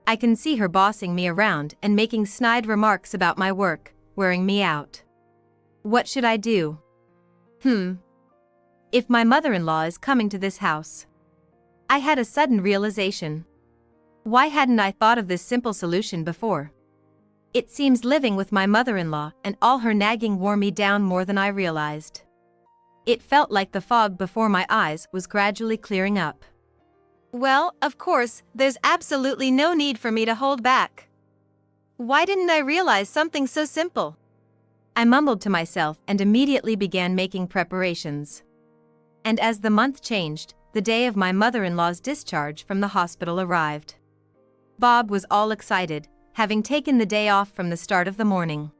S1: I can see her bossing me around and making snide remarks about my work, wearing me out. What should I do? If my mother-in-law is coming to this house. I had a sudden realization. Why hadn't I thought of this simple solution before? It seems living with my mother-in-law and all her nagging wore me down more than I realized. It felt like the fog before my eyes was gradually clearing up.
S2: Well, of course, there's absolutely no need for me to hold back. Why didn't I realize something so simple?
S1: I mumbled to myself and immediately began making preparations. And as the month changed, the day of my mother-in-law's discharge from the hospital arrived. Bob was all excited, having taken the day off from the start of the morning.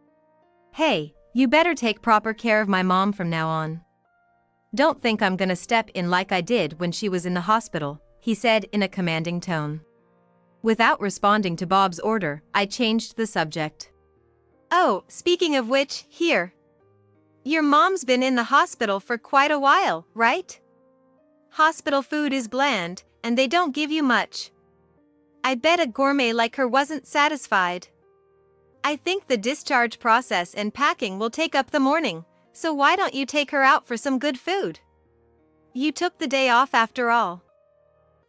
S1: Hey, you better take proper care of my mom from now on. Don't think I'm gonna step in like I did when she was in the hospital, he said in a commanding tone. Without responding to Bob's order, I changed the subject.
S2: Oh, speaking of which, here. Your mom's been in the hospital for quite a while, right? Hospital food is bland, and they don't give you much. I bet a gourmet like her wasn't satisfied. I think the discharge process and packing will take up the morning, so why don't you take her out for some good food? You took the day off after all.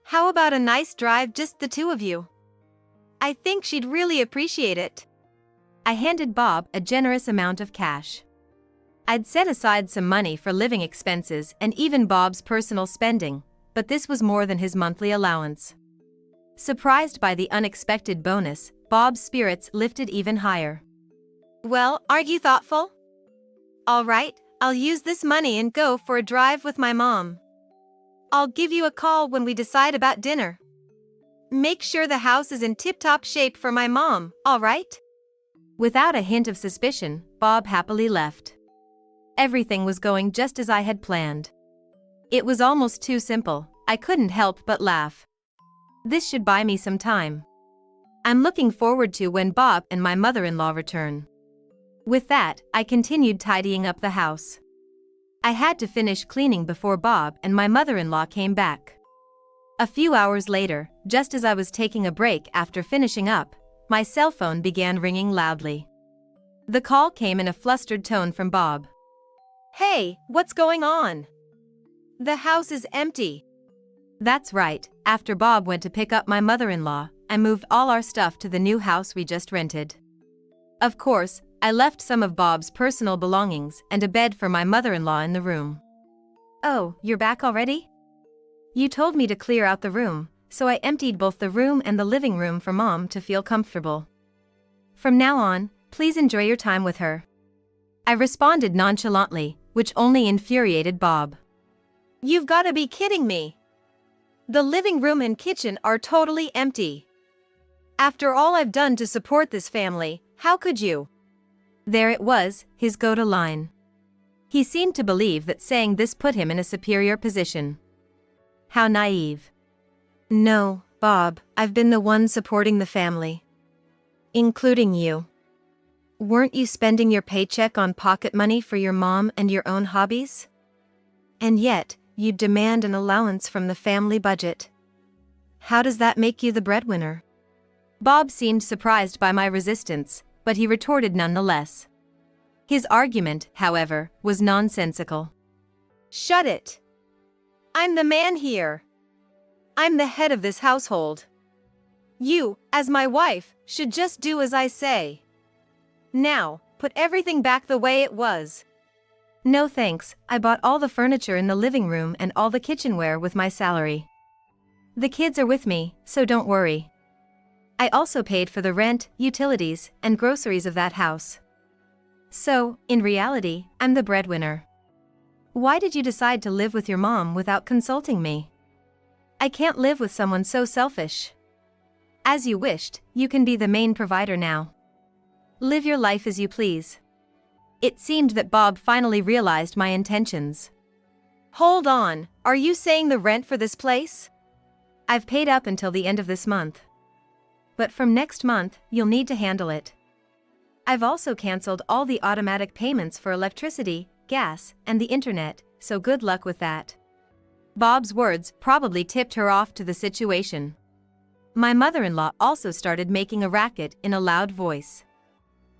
S2: How about a nice drive, just the two of you? I think she'd really appreciate it.
S1: I handed Bob a generous amount of cash. I'd set aside some money for living expenses and even Bob's personal spending, but this was more than his monthly allowance. Surprised by the unexpected bonus, Bob's spirits lifted even higher.
S2: Well, aren't you thoughtful? All right, I'll use this money and go for a drive with my mom. I'll give you a call when we decide about dinner. Make sure the house is in tip-top shape for my mom, all right?
S1: Without a hint of suspicion, Bob happily left. Everything was going just as I had planned. It was almost too simple, I couldn't help but laugh. This should buy me some time. I'm looking forward to when Bob and my mother-in-law return. With that, I continued tidying up the house. I had to finish cleaning before Bob and my mother-in-law came back. A few hours later, just as I was taking a break after finishing up, my cell phone began ringing loudly. The call came in a flustered tone from Bob.
S2: Hey, what's going on? The house is empty.
S1: That's right, after Bob went to pick up my mother-in-law, I moved all our stuff to the new house we just rented. Of course, I left some of Bob's personal belongings and a bed for my mother-in-law in the room. Oh, you're back already? You told me to clear out the room, so I emptied both the room and the living room for Mom to feel comfortable. From now on, please enjoy your time with her. I responded nonchalantly, which only infuriated Bob.
S2: You've got to be kidding me. The living room and kitchen are totally empty. After all I've done to support this family, how could you?
S1: There it was, his go-to line. He seemed to believe that saying this put him in a superior position. How naive.
S2: No, Bob, I've been the one supporting the family. Including you. Weren't you spending your paycheck on pocket money for your mom and your own hobbies? And yet, you demand an allowance from the family budget. How does that make you the breadwinner?
S1: Bob seemed surprised by my resistance, but he retorted nonetheless. His argument, however, was nonsensical.
S2: Shut it. I'm the man here. I'm the head of this household. You, as my wife, should just do as I say. Now, put everything back the way it was.
S1: No thanks, I bought all the furniture in the living room and all the kitchenware with my salary. The kids are with me, so don't worry. I also paid for the rent, utilities, and groceries of that house. So, in reality, I'm the breadwinner. Why did you decide to live with your mom without consulting me? I can't live with someone so selfish. As you wished, you can be the main provider now. Live your life as you please. It seemed that Bob finally realized my intentions.
S2: Hold on, are you saying the rent for this place?
S1: I've paid up until the end of this month. But from next month, you'll need to handle it. I've also canceled all the automatic payments for electricity, gas, and the internet, so good luck with that. Bob's words probably tipped her off to the situation. My mother-in-law also started making a racket in a loud voice.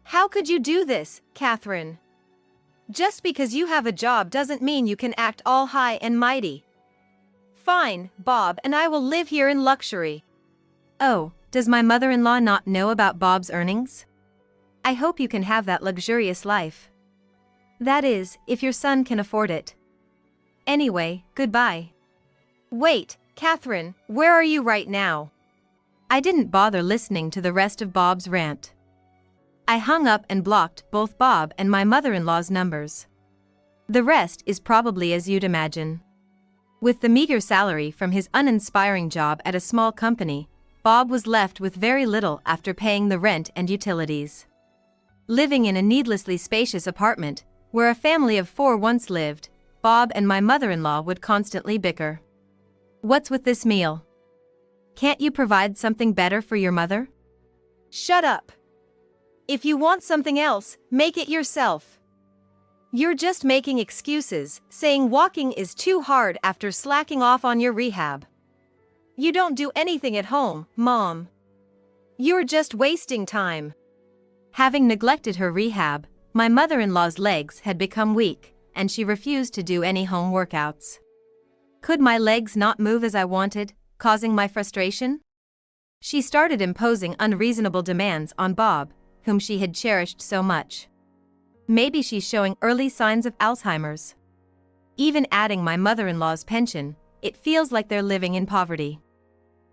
S2: How could you do this, Catherine? Just because you have a job doesn't mean you can act all high and mighty. Fine, Bob and I will live here in luxury.
S1: Oh, does my mother-in-law not know about Bob's earnings? I hope you can have that luxurious life. That is, if your son can afford it. Anyway, goodbye.
S2: Wait, Catherine, where are you right now?
S1: I didn't bother listening to the rest of Bob's rant. I hung up and blocked both Bob and my mother-in-law's numbers. The rest is probably as you'd imagine. With the meager salary from his uninspiring job at a small company, Bob was left with very little after paying the rent and utilities. Living in a needlessly spacious apartment, where a family of 4 once lived, Bob and my mother-in-law would constantly bicker. What's with this meal? Can't you provide something better for your mother?
S2: Shut up. If you want something else, make it yourself. You're just making excuses, saying walking is too hard after slacking off on your rehab. You don't do anything at home, Mom. You're just wasting time.
S1: Having neglected her rehab, my mother-in-law's legs had become weak, and she refused to do any home workouts. Could my legs not move as I wanted, causing my frustration? She started imposing unreasonable demands on Bob, whom she had cherished so much. Maybe she's showing early signs of Alzheimer's. Even adding my mother-in-law's pension, it feels like they're living in poverty.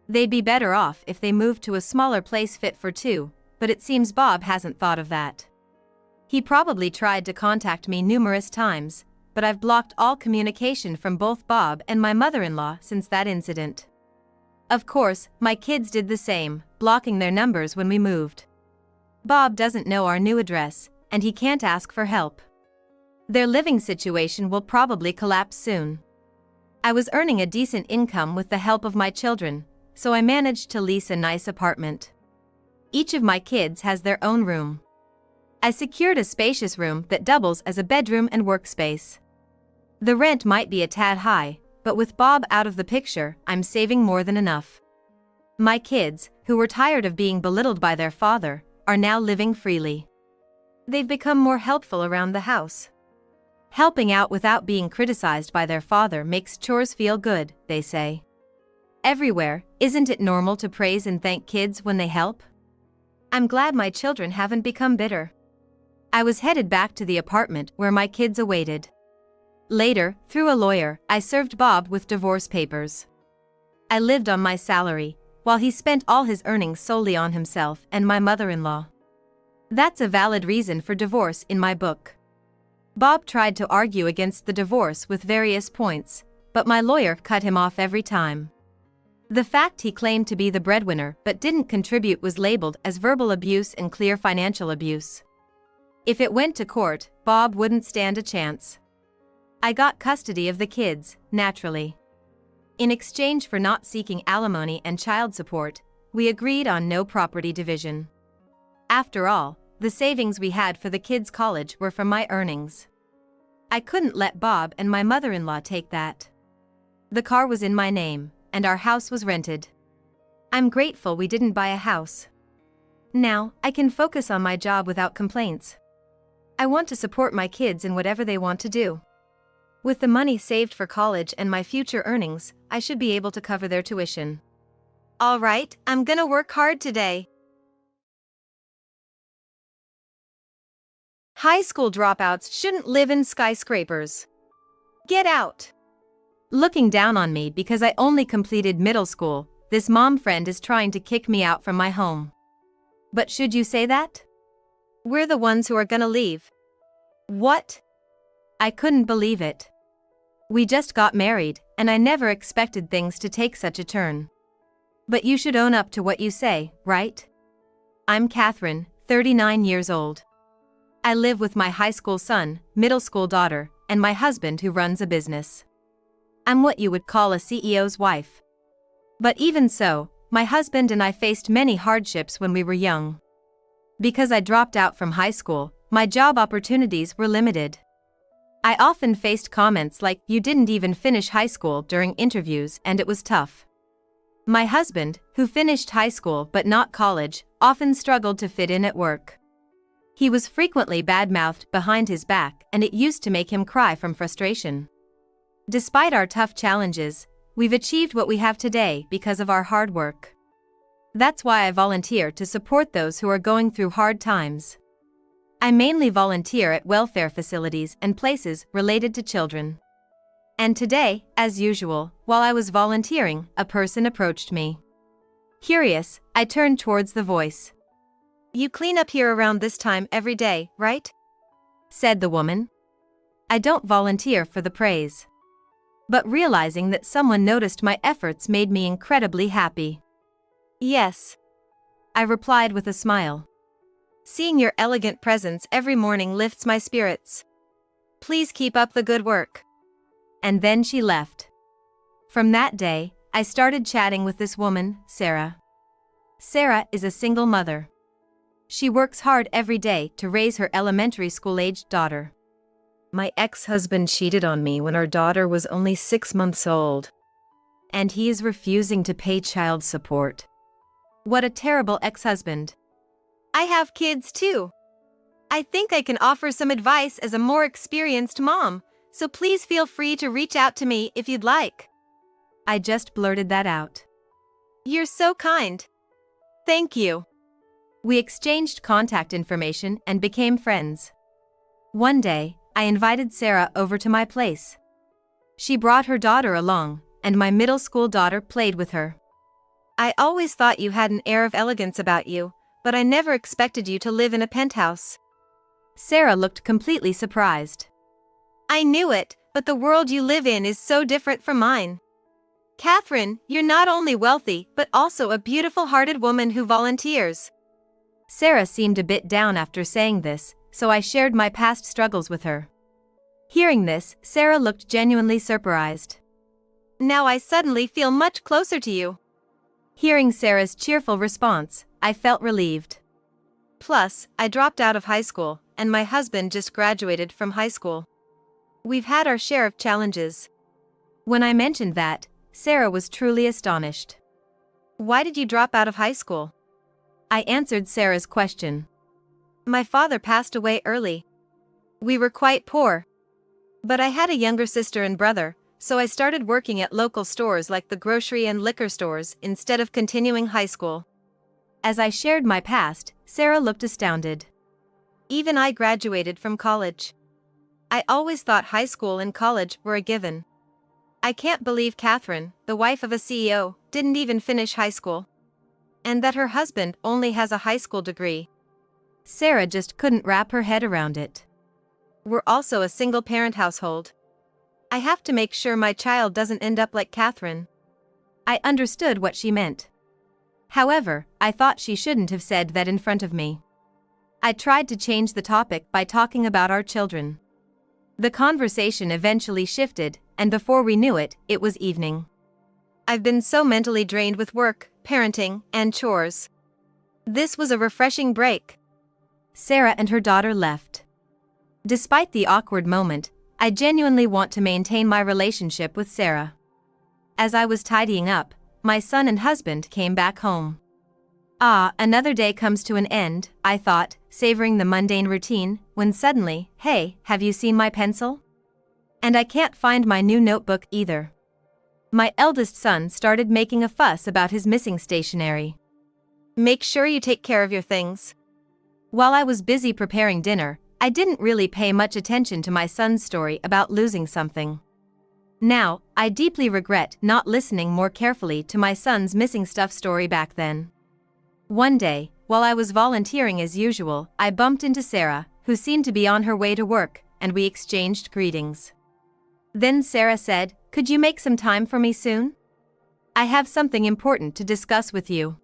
S1: They'd be better off if they moved to a smaller place fit for 2, but it seems Bob hasn't thought of that. He probably tried to contact me numerous times, but I've blocked all communication from both Bob and my mother-in-law since that incident. Of course, my kids did the same, blocking their numbers when we moved. Bob doesn't know our new address, and he can't ask for help. Their living situation will probably collapse soon. I was earning a decent income with the help of my children, so I managed to lease a nice apartment. Each of my kids has their own room. I secured a spacious room that doubles as a bedroom and workspace. The rent might be a tad high, but with Bob out of the picture, I'm saving more than enough. My kids, who were tired of being belittled by their father, are now living freely. They've become more helpful around the house. Helping out without being criticized by their father makes chores feel good, they say. Everywhere, isn't it normal to praise and thank kids when they help? I'm glad my children haven't become bitter. I was headed back to the apartment where my kids awaited. Later, through a lawyer, I served Bob with divorce papers. I lived on my salary, while he spent all his earnings solely on himself and my mother-in-law. That's a valid reason for divorce in my book. Bob tried to argue against the divorce with various points, but my lawyer cut him off every time. The fact he claimed to be the breadwinner but didn't contribute was labeled as verbal abuse and clear financial abuse. If it went to court, Bob wouldn't stand a chance. I got custody of the kids, naturally. In exchange for not seeking alimony and child support, we agreed on no property division. After all, the savings we had for the kids' college were from my earnings. I couldn't let Bob and my mother-in-law take that. The car was in my name, and our house was rented. I'm grateful we didn't buy a house. Now, I can focus on my job without complaints. I want to support my kids in whatever they want to do. With the money saved for college and my future earnings, I should be able to cover their tuition.
S2: All right, I'm gonna work hard today. High school dropouts shouldn't live in skyscrapers. Get out.
S1: Looking down on me because I only completed middle school, this mom friend is trying to kick me out from my home. But should you say that?
S2: We're the ones who are gonna leave. What?
S1: I couldn't believe it. We just got married, and I never expected things to take such a turn. But you should own up to what you say, right? I'm Catherine, 39 years old. I live with my high school son, middle school daughter, and my husband who runs a business. I'm what you would call a CEO's wife. But even so, my husband and I faced many hardships when we were young. Because I dropped out from high school, my job opportunities were limited. I often faced comments like, "You didn't even finish high school" during interviews, and it was tough. My husband, who finished high school but not college, often struggled to fit in at work. He was frequently bad-mouthed behind his back, and it used to make him cry from frustration. Despite our tough challenges, we've achieved what we have today because of our hard work. That's why I volunteer to support those who are going through hard times. I mainly volunteer at welfare facilities and places related to children. And today, as usual, while I was volunteering, a person approached me. Curious, I turned towards the voice.
S2: "You clean up here around this time every day, right?"
S1: said the woman. I don't volunteer for the praise. But realizing that someone noticed my efforts made me incredibly happy.
S2: "Yes,"
S1: I replied with a smile.
S2: "Seeing your elegant presence every morning lifts my spirits. Please keep up the good work."
S1: And then she left. From that day, I started chatting with this woman, Sarah. Sarah is a single mother. She works hard every day to raise her elementary school-aged daughter.
S2: "My ex-husband cheated on me when our daughter was only 6 months old.
S1: And he is refusing to pay child support. What a terrible ex-husband."
S2: "I have kids too. I think I can offer some advice as a more experienced mom, so please feel free to reach out to me if you'd like."
S1: I just blurted that out.
S2: "You're so kind. Thank you."
S1: We exchanged contact information and became friends. One day, I invited Sarah over to my place. She brought her daughter along, and my middle school daughter played with her.
S2: "I always thought you had an air of elegance about you, but I never expected you to live in a penthouse."
S1: Sarah looked completely surprised.
S2: "I knew it, but the world you live in is so different from mine. Catherine, you're not only wealthy, but also a beautiful-hearted woman who volunteers."
S1: Sarah seemed a bit down after saying this, so I shared my past struggles with her. Hearing this, Sarah looked genuinely surprised.
S2: "Now I suddenly feel much closer to you."
S1: Hearing Sarah's cheerful response, I felt relieved.
S2: Plus, I dropped out of high school, and my husband just graduated from high school. We've had our share of challenges.
S1: When I mentioned that, Sarah was truly astonished.
S2: "Why did you drop out of high school?"
S1: I answered Sarah's question.
S2: "My father passed away early. We were quite poor. But I had a younger sister and brother, so I started working at local stores like the grocery and liquor stores instead of continuing high school."
S1: As I shared my past, Sarah looked astounded.
S2: "Even I graduated from college. I always thought high school and college were a given. I can't believe Catherine, the wife of a CEO, didn't even finish high school. And that her husband only has a high school degree."
S1: Sarah just couldn't wrap her head around it.
S2: "We're also a single-parent household. I have to make sure my child doesn't end up like Catherine."
S1: I understood what she meant. However, I thought she shouldn't have said that in front of me. I tried to change the topic by talking about our children. The conversation eventually shifted, and before we knew it, it was evening.
S2: "I've been so mentally drained with work, parenting, and chores. This was a refreshing break."
S1: Sarah and her daughter left. Despite the awkward moment, I genuinely want to maintain my relationship with Sarah. As I was tidying up, my son and husband came back home. Another day comes to an end, I thought, savoring the mundane routine, when suddenly, "Hey, have you seen my pencil? And I can't find my new notebook either." My eldest son started making a fuss about his missing stationery.
S2: "Make sure you take care of your things."
S1: While I was busy preparing dinner, I didn't really pay much attention to my son's story about losing something. Now, I deeply regret not listening more carefully to my son's missing stuff story back then. One day, while I was volunteering as usual, I bumped into Sarah, who seemed to be on her way to work, and we exchanged greetings. Then Sarah said, "Could you make some time for me soon? I have something important to discuss with you."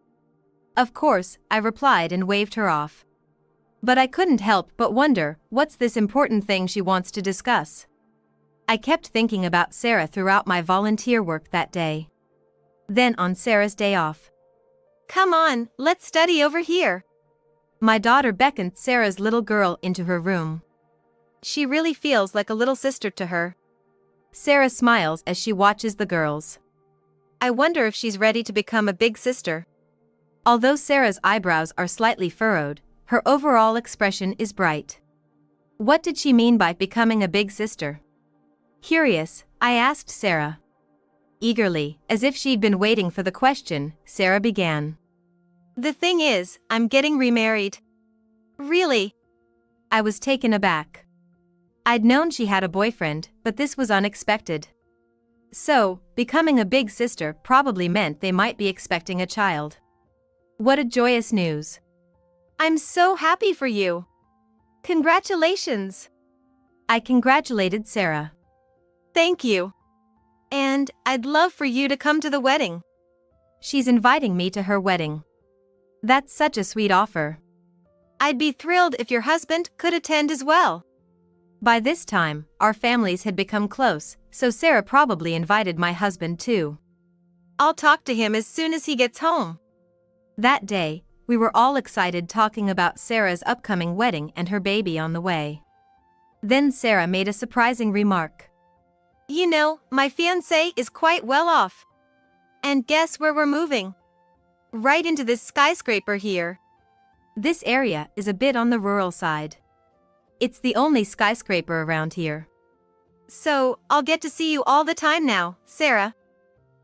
S1: Of course, I replied and waved her off. But I couldn't help but wonder, what's this important thing she wants to discuss? I kept thinking about Sarah throughout my volunteer work that day. Then on Sarah's day off.
S2: Come on, let's study over here.
S1: My daughter beckoned Sarah's little girl into her room.
S2: She really feels like a little sister to her.
S1: Sarah smiles as she watches the girls.
S2: I wonder if she's ready to become a big sister.
S1: Although Sarah's eyebrows are slightly furrowed, her overall expression is bright. What did she mean by becoming a big sister? Curious, I asked Sarah. Eagerly, as if she'd been waiting for the question, Sarah began.
S2: The thing is, I'm getting remarried. Really?
S1: I was taken aback. I'd known she had a boyfriend, but this was unexpected. So, becoming a big sister probably meant they might be expecting a child. What a joyous news.
S2: I'm so happy for you. Congratulations.
S1: I congratulated Sarah.
S2: Thank you. And I'd love for you to come to the wedding.
S1: She's inviting me to her wedding. That's such a sweet offer.
S2: I'd be thrilled if your husband could attend as well.
S1: By this time, our families had become close, so Sarah probably invited my husband too.
S2: I'll talk to him as soon as he gets home.
S1: That day, we were all excited talking about Sarah's upcoming wedding and her baby on the way. Then Sarah made a surprising remark.
S2: You know, my fiancé is quite well off. And guess where we're moving? Right into this skyscraper here.
S1: This area is a bit on the rural side. It's the only skyscraper around here.
S2: So, I'll get to see you all the time now, Sarah.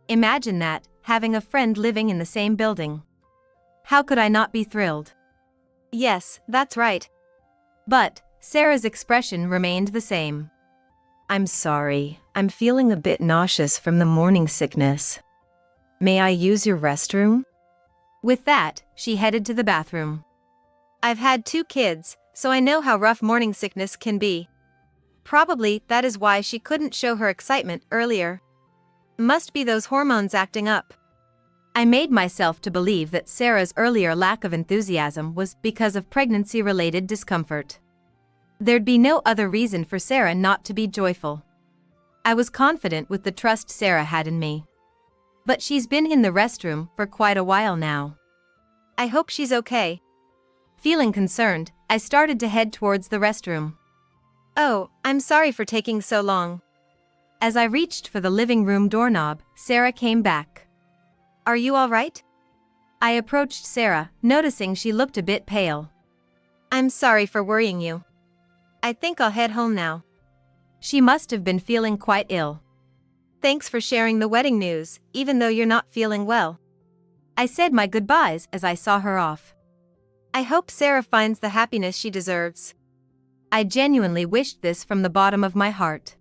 S1: Imagine that, having a friend living in the same building. How could I not be thrilled?
S2: Yes, that's right.
S1: But, Sarah's expression remained the same. I'm sorry, I'm feeling a bit nauseous from the morning sickness. May I use your restroom? With that, she headed to the bathroom.
S2: I've had 2 kids, so I know how rough morning sickness can be. Probably that is why she couldn't show her excitement earlier. Must be those hormones acting up.
S1: I made myself to believe that Sarah's earlier lack of enthusiasm was because of pregnancy-related discomfort. There'd be no other reason for Sarah not to be joyful. I was confident with the trust Sarah had in me. But she's been in the restroom for quite a while now.
S2: I hope she's okay.
S1: Feeling concerned, I started to head towards the restroom.
S2: Oh, I'm sorry for taking so long.
S1: As I reached for the living room doorknob, Sarah came back.
S2: Are you all right?
S1: I approached Sarah, noticing she looked a bit pale.
S2: I'm sorry for worrying you. I think I'll head home now.
S1: She must have been feeling quite ill.
S2: Thanks for sharing the wedding news, even though you're not feeling well.
S1: I said my goodbyes as I saw her off.
S2: I hope Sarah finds the happiness she deserves.
S1: I genuinely wished this from the bottom of my heart.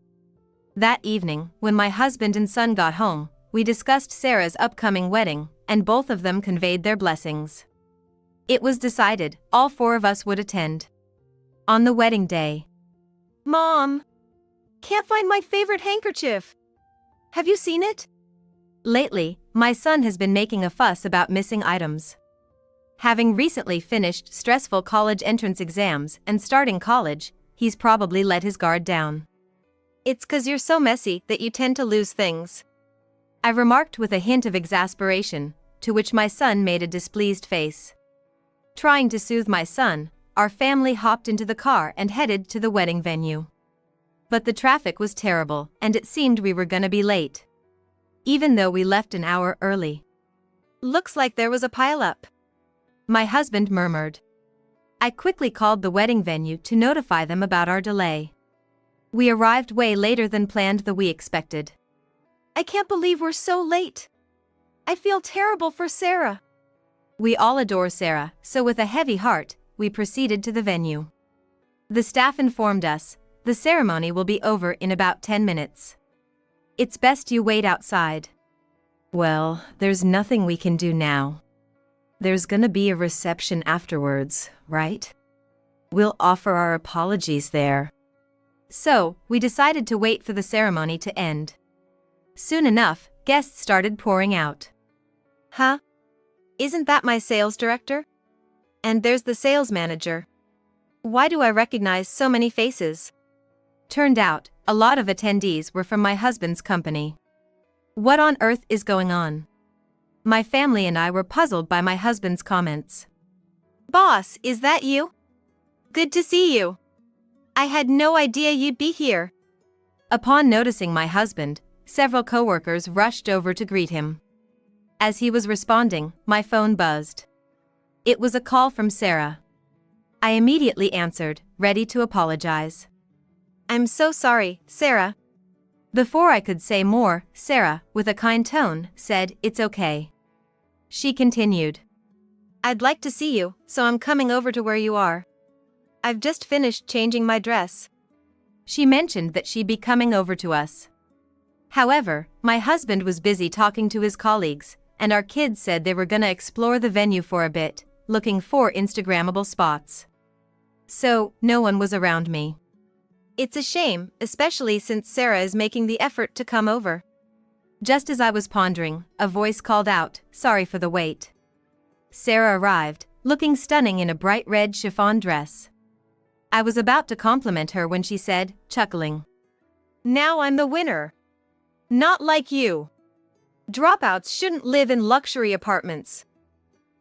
S1: That evening, when my husband and son got home, we discussed Sarah's upcoming wedding, and both of them conveyed their blessings. It was decided, all 4 of us would attend. On the wedding day.
S2: Mom! Can't find my favorite handkerchief. Have you seen it?
S1: Lately, my son has been making a fuss about missing items. Having recently finished stressful college entrance exams and starting college, he's probably let his guard down.
S2: It's 'cause you're so messy that you tend to lose things.
S1: I remarked with a hint of exasperation, to which my son made a displeased face. Trying to soothe my son, our family hopped into the car and headed to the wedding venue. But the traffic was terrible, and it seemed we were gonna be late. Even though we left an hour early.
S2: Looks like there was a pileup.
S1: My husband murmured. I quickly called the wedding venue to notify them about our delay. We arrived way later than planned than we expected.
S2: I can't believe we're so late. I feel terrible for Sarah.
S1: We all adore Sarah, so with a heavy heart, we proceeded to the venue. The staff informed us, the ceremony will be over in about 10 minutes. It's best you wait outside. Well, there's nothing we can do now. There's gonna be a reception afterwards, right? We'll offer our apologies there. So, we decided to wait for the ceremony to end. Soon enough, guests started pouring out.
S2: Huh? Isn't that my sales director? And there's the sales manager. Why do I recognize so many faces?
S1: Turned out, a lot of attendees were from my husband's company. What on earth is going on? My family and I were puzzled by my husband's comments.
S2: Boss, is that you? Good to see you. I had no idea you'd be here.
S1: Upon noticing my husband, several coworkers rushed over to greet him. As he was responding, my phone buzzed. It was a call from Sarah. I immediately answered, ready to apologize.
S2: I'm so sorry, Sarah.
S1: Before I could say more, Sarah, with a kind tone, said, "It's okay." She continued.
S2: I'd like to see you, so I'm coming over to where you are. I've just finished changing my dress.
S1: She mentioned that she'd be coming over to us. However, my husband was busy talking to his colleagues, and our kids said they were gonna explore the venue for a bit, looking for Instagrammable spots. So, no one was around me.
S2: It's a shame, especially since Sarah is making the effort to come over.
S1: Just as I was pondering, a voice called out, "Sorry for the wait." Sarah arrived, looking stunning in a bright red chiffon dress. I was about to compliment her when she said, chuckling,
S2: Now I'm the winner. Not like you. Dropouts shouldn't live in luxury apartments.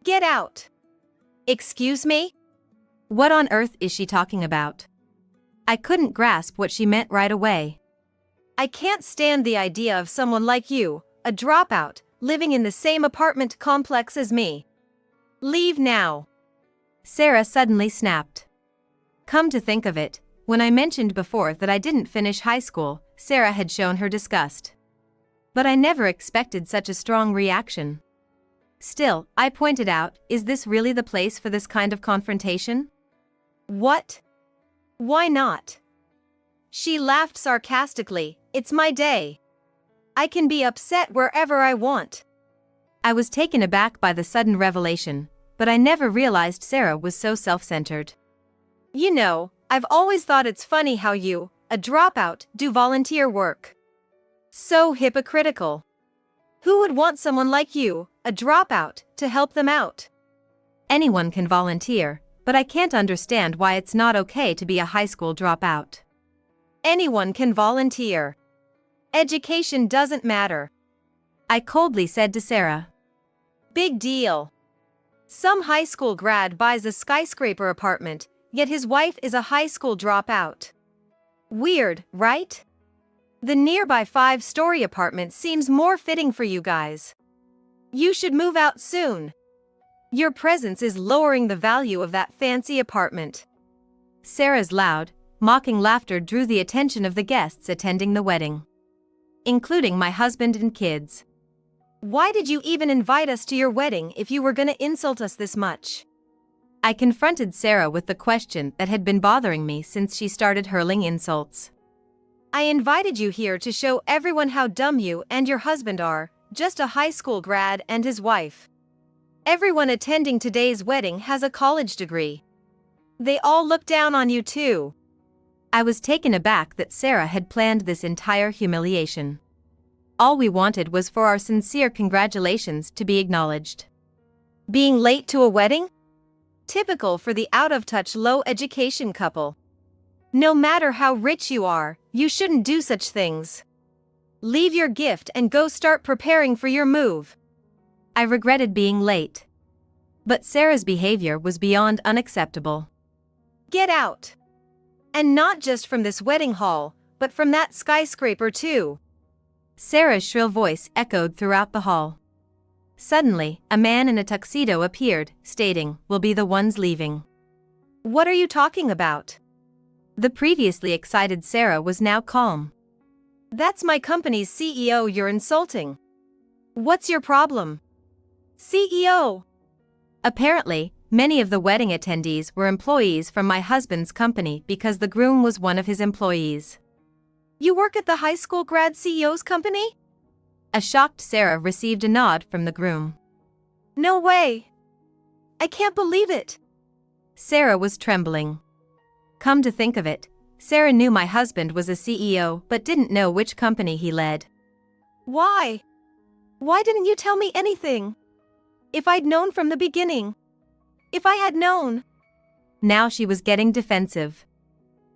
S2: Get out. Excuse me?
S1: What on earth is she talking about? I couldn't grasp what she meant right away.
S2: I can't stand the idea of someone like you, a dropout, living in the same apartment complex as me. Leave now.
S1: Sarah suddenly snapped. Come to think of it, when I mentioned before that I didn't finish high school, Sarah had shown her disgust. But I never expected such a strong reaction. Still, I pointed out, is this really the place for this kind of confrontation?
S2: What? Why not? She laughed sarcastically. It's my day. I can be upset wherever I want.
S1: I was taken aback by the sudden revelation, but I never realized Sarah was so self-centered.
S2: You know, I've always thought it's funny how you, a dropout, do volunteer work. So hypocritical. Who would want someone like you, a dropout, to help them out?
S1: Anyone can volunteer, but I can't understand why it's not okay to be a high school dropout.
S2: Anyone can volunteer. Education doesn't matter.
S1: I coldly said to Sarah.
S2: Big deal. Some high school grad buys a skyscraper apartment, yet his wife is a high school dropout. Weird, right? The nearby 5-story apartment seems more fitting for you guys. You should move out soon. Your presence is lowering the value of that fancy apartment.
S1: Sarah's loud, mocking laughter drew the attention of the guests attending the wedding, including my husband and kids.
S2: Why did you even invite us to your wedding if you were gonna insult us this much?
S1: I confronted Sarah with the question that had been bothering me since she started hurling insults.
S2: I invited you here to show everyone how dumb you and your husband are, just a high school grad and his wife. Everyone attending today's wedding has a college degree. They all look down on you too.
S1: I was taken aback that Sarah had planned this entire humiliation. All we wanted was for our sincere congratulations to be acknowledged.
S2: Being late to a wedding? Typical for the out-of-touch low-education couple. No matter how rich you are, you shouldn't do such things. Leave your gift and go start preparing for your move.
S1: I regretted being late. But Sarah's behavior was beyond unacceptable.
S2: Get out. And not just from this wedding hall, but from that skyscraper too.
S1: Sarah's shrill voice echoed throughout the hall. Suddenly, a man in a tuxedo appeared, stating, "We'll be the ones leaving."
S2: What are you talking about?
S1: The previously excited Sarah was now calm.
S2: That's my company's CEO you're insulting. What's your problem? CEO.
S1: Apparently, many of the wedding attendees were employees from my husband's company because the groom was one of his employees.
S2: You work at the high school grad CEO's company?
S1: A shocked Sarah received a nod from the groom.
S2: No way. I can't believe it.
S1: Sarah was trembling. Come to think of it, Sarah knew my husband was a CEO but didn't know which company he led.
S2: Why? Why didn't you tell me anything? If I'd known from the beginning. If I had known.
S1: Now she was getting defensive.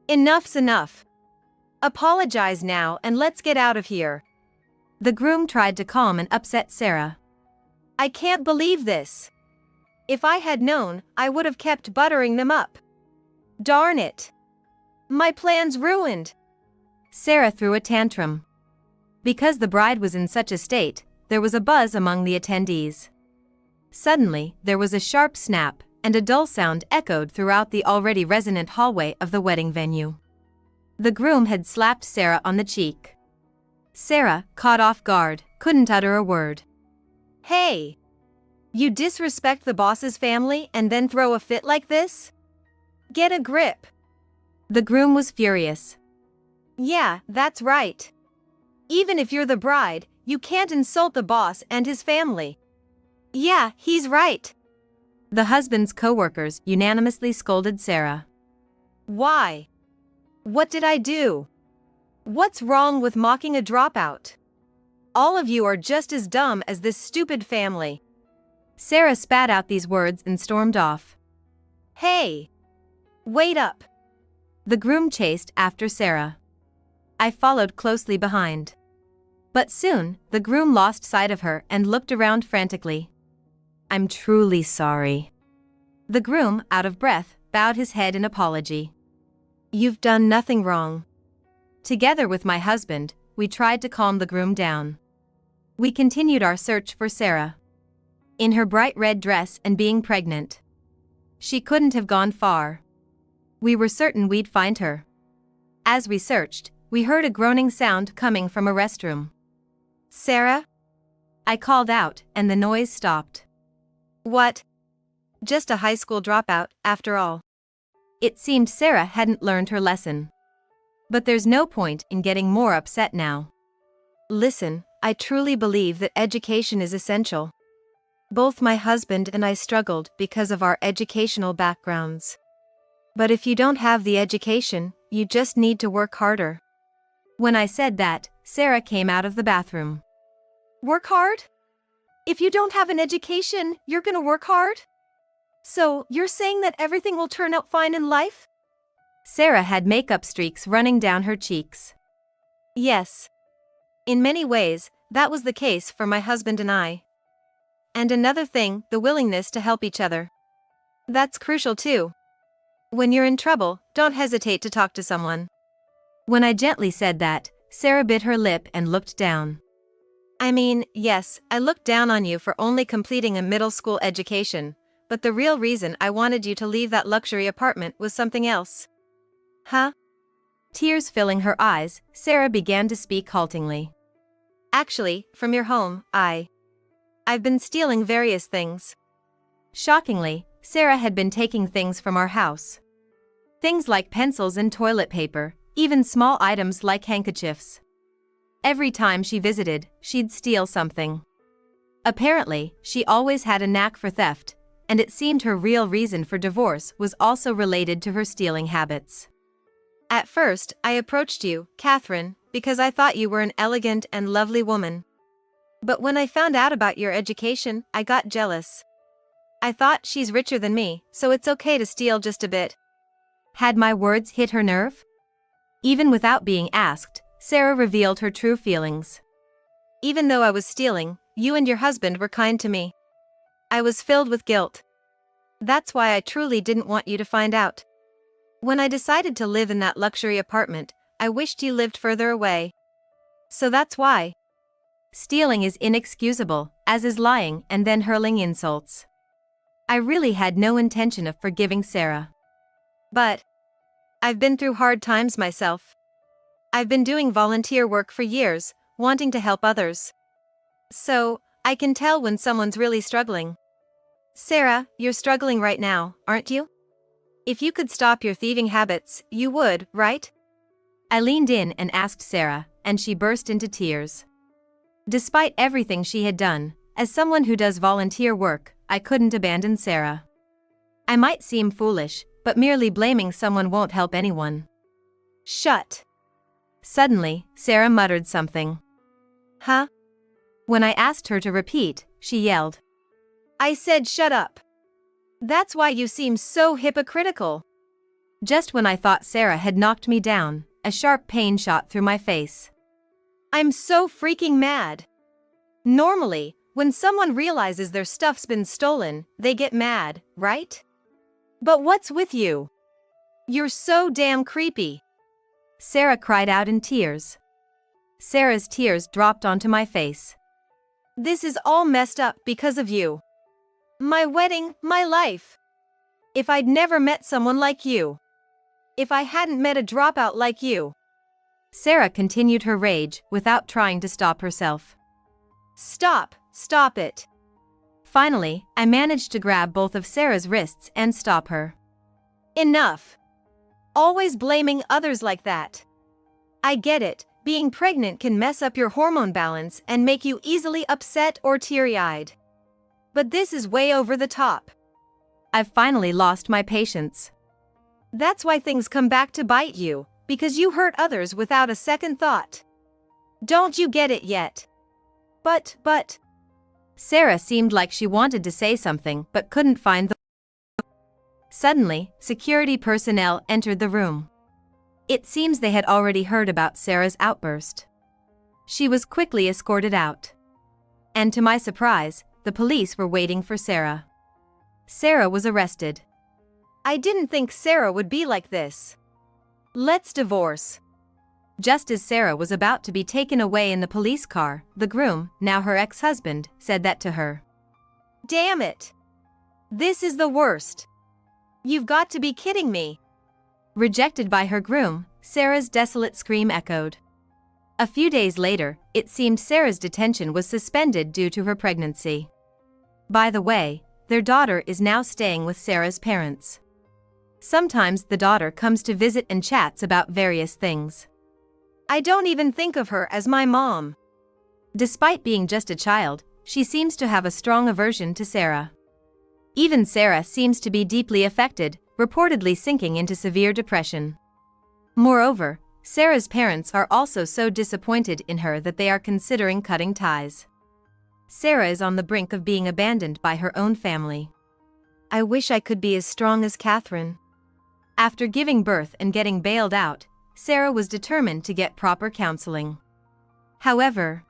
S2: Enough's enough. Apologize now and let's get out of here.
S1: The groom tried to calm and upset Sarah.
S2: I can't believe this. If I had known, I would have kept buttering them up. Darn it. My plan's ruined.
S1: Sarah threw a tantrum. Because the bride was in such a state, there was a buzz among the attendees. Suddenly, there was a sharp snap, and a dull sound echoed throughout the already resonant hallway of the wedding venue. The groom had slapped Sarah on the cheek. Sarah, caught off guard, couldn't utter a word.
S2: Hey! You disrespect the boss's family and then throw a fit like this? Get a grip.
S1: The groom was furious.
S2: Yeah, that's right. Even if you're the bride, you can't insult the boss and his family. Yeah, he's right.
S1: The husband's co-workers unanimously scolded Sarah.
S2: Why? What did I do? What's wrong with mocking a dropout? All of you are just as dumb as this stupid family.
S1: Sarah spat out these words and stormed off.
S2: Hey! Wait up!
S1: The groom chased after Sarah. I followed closely behind. But soon, the groom lost sight of her and looked around frantically. I'm truly sorry. The groom, out of breath, bowed his head in apology. You've done nothing wrong. Together with my husband, we tried to calm the groom down. We continued our search for Sarah. In her bright red dress and being pregnant. She couldn't have gone far. We were certain we'd find her. As we searched, we heard a groaning sound coming from a restroom.
S2: Sarah?
S1: I called out, and the noise stopped.
S2: What? Just a high school dropout, after all.
S1: It seemed Sarah hadn't learned her lesson. But there's no point in getting more upset now.
S2: Listen, I truly believe that education is essential. Both my husband and I struggled because of our educational backgrounds. But if you don't have the education, you just need to work harder.
S1: When I said that, Sarah came out of the bathroom.
S2: Work hard? If you don't have an education, you're gonna work hard? So, you're saying that everything will turn out fine in life?
S1: Sarah had makeup streaks running down her cheeks.
S2: Yes. In many ways, that was the case for my husband and I. And another thing, the willingness to help each other. That's crucial too. When you're in trouble, don't hesitate to talk to someone.
S1: When I gently said that, Sarah bit her lip and looked down.
S2: I mean, yes, I looked down on you for only completing a middle school education, but the real reason I wanted you to leave that luxury apartment was something else. Huh?
S1: Tears filling her eyes, Sarah began to speak haltingly.
S2: Actually, from your home, I've been stealing various things.
S1: Shockingly, Sarah had been taking things from our house. Things like pencils and toilet paper, even small items like handkerchiefs. Every time she visited, she'd steal something. Apparently, she always had a knack for theft, and it seemed her real reason for divorce was also related to her stealing habits.
S2: At first, I approached you, Catherine, because I thought you were an elegant and lovely woman. But when I found out about your education, I got jealous. I thought she's richer than me, so it's okay to steal just a bit.
S1: Had my words hit her nerve? Even without being asked, Sarah revealed her true feelings.
S2: Even though I was stealing, you and your husband were kind to me. I was filled with guilt. That's why I truly didn't want you to find out. When I decided to live in that luxury apartment, I wished you lived further away. So that's why.
S1: Stealing is inexcusable, as is lying and then hurling insults. I really had no intention of forgiving Sarah.
S2: But I've been through hard times myself. I've been doing volunteer work for years, wanting to help others. So, I can tell when someone's really struggling. Sarah, you're struggling right now, aren't you? If you could stop your thieving habits, you would, right?
S1: I leaned in and asked Sarah, and she burst into tears. Despite everything she had done, as someone who does volunteer work, I couldn't abandon Sarah. I might seem foolish, but merely blaming someone won't help anyone.
S2: Shut.
S1: Suddenly, Sarah muttered something.
S2: Huh?
S1: When I asked her to repeat, she yelled.
S2: I said shut up. That's why you seem so hypocritical.
S1: Just when I thought Sarah had knocked me down, a sharp pain shot through my face.
S2: I'm so freaking mad. Normally, when someone realizes their stuff's been stolen, they get mad, right? But what's with you? You're so damn creepy.
S1: Sarah cried out in tears. Sarah's tears dropped onto my face.
S2: This is all messed up because of you. My wedding, my life. If I'd never met someone like you. If I hadn't met a dropout like you.
S1: Sarah continued her rage without trying to stop herself.
S2: Stop it.
S1: Finally, I managed to grab both of Sarah's wrists and stop her.
S2: Enough. Always blaming others like that. I get it, being pregnant can mess up your hormone balance and make you easily upset or teary-eyed. But this is way over the top.
S1: I've finally lost my patience.
S2: That's why things come back to bite you, because you hurt others without a second thought. Don't you get it yet? But.
S1: Sarah seemed like she wanted to say something but couldn't find the. Suddenly, security personnel entered the room. It seems they had already heard about Sarah's outburst. She was quickly escorted out. And to my surprise, the police were waiting for Sarah. Sarah was arrested.
S2: I didn't think Sarah would be like this. Let's divorce.
S1: Just as Sarah was about to be taken away in the police car, the groom, now her ex-husband, said that to her.
S2: Damn it. This is the worst. You've got to be kidding me.
S1: Rejected by her groom, Sarah's desolate scream echoed. A few days later, it seemed Sarah's detention was suspended due to her pregnancy. By the way, their daughter is now staying with Sarah's parents. Sometimes the daughter comes to visit and chats about various things.
S2: I don't even think of her as my mom.
S1: Despite being just a child, she seems to have a strong aversion to Sarah. Even Sarah seems to be deeply affected, reportedly sinking into severe depression. Moreover, Sarah's parents are also so disappointed in her that they are considering cutting ties. Sarah is on the brink of being abandoned by her own family.
S2: I wish I could be as strong as Catherine.
S1: After giving birth and getting bailed out, Sarah was determined to get proper counseling. However,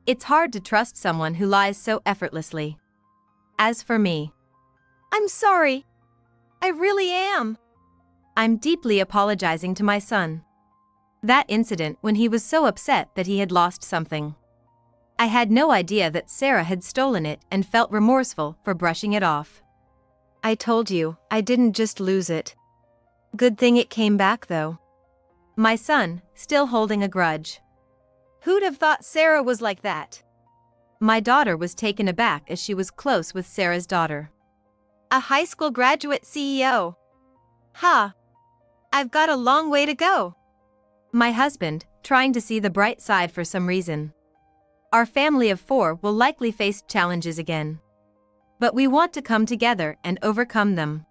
S1: it's hard to trust someone who lies so effortlessly. As for me,
S2: I'm sorry. I really am.
S1: I'm deeply apologizing to my son. That incident when he was so upset that he had lost something. I had no idea that Sarah had stolen it and felt remorseful for brushing it off.
S2: I told you, I didn't just lose it. Good thing it came back though.
S1: My son, still holding a grudge.
S2: Who'd have thought Sarah was like that?
S1: My daughter was taken aback as she was close with Sarah's daughter.
S2: A high school graduate CEO. Ha! I've got a long way to go.
S1: My husband, trying to see the bright side for some reason. Our family of 4 will likely face challenges again. But we want to come together and overcome them.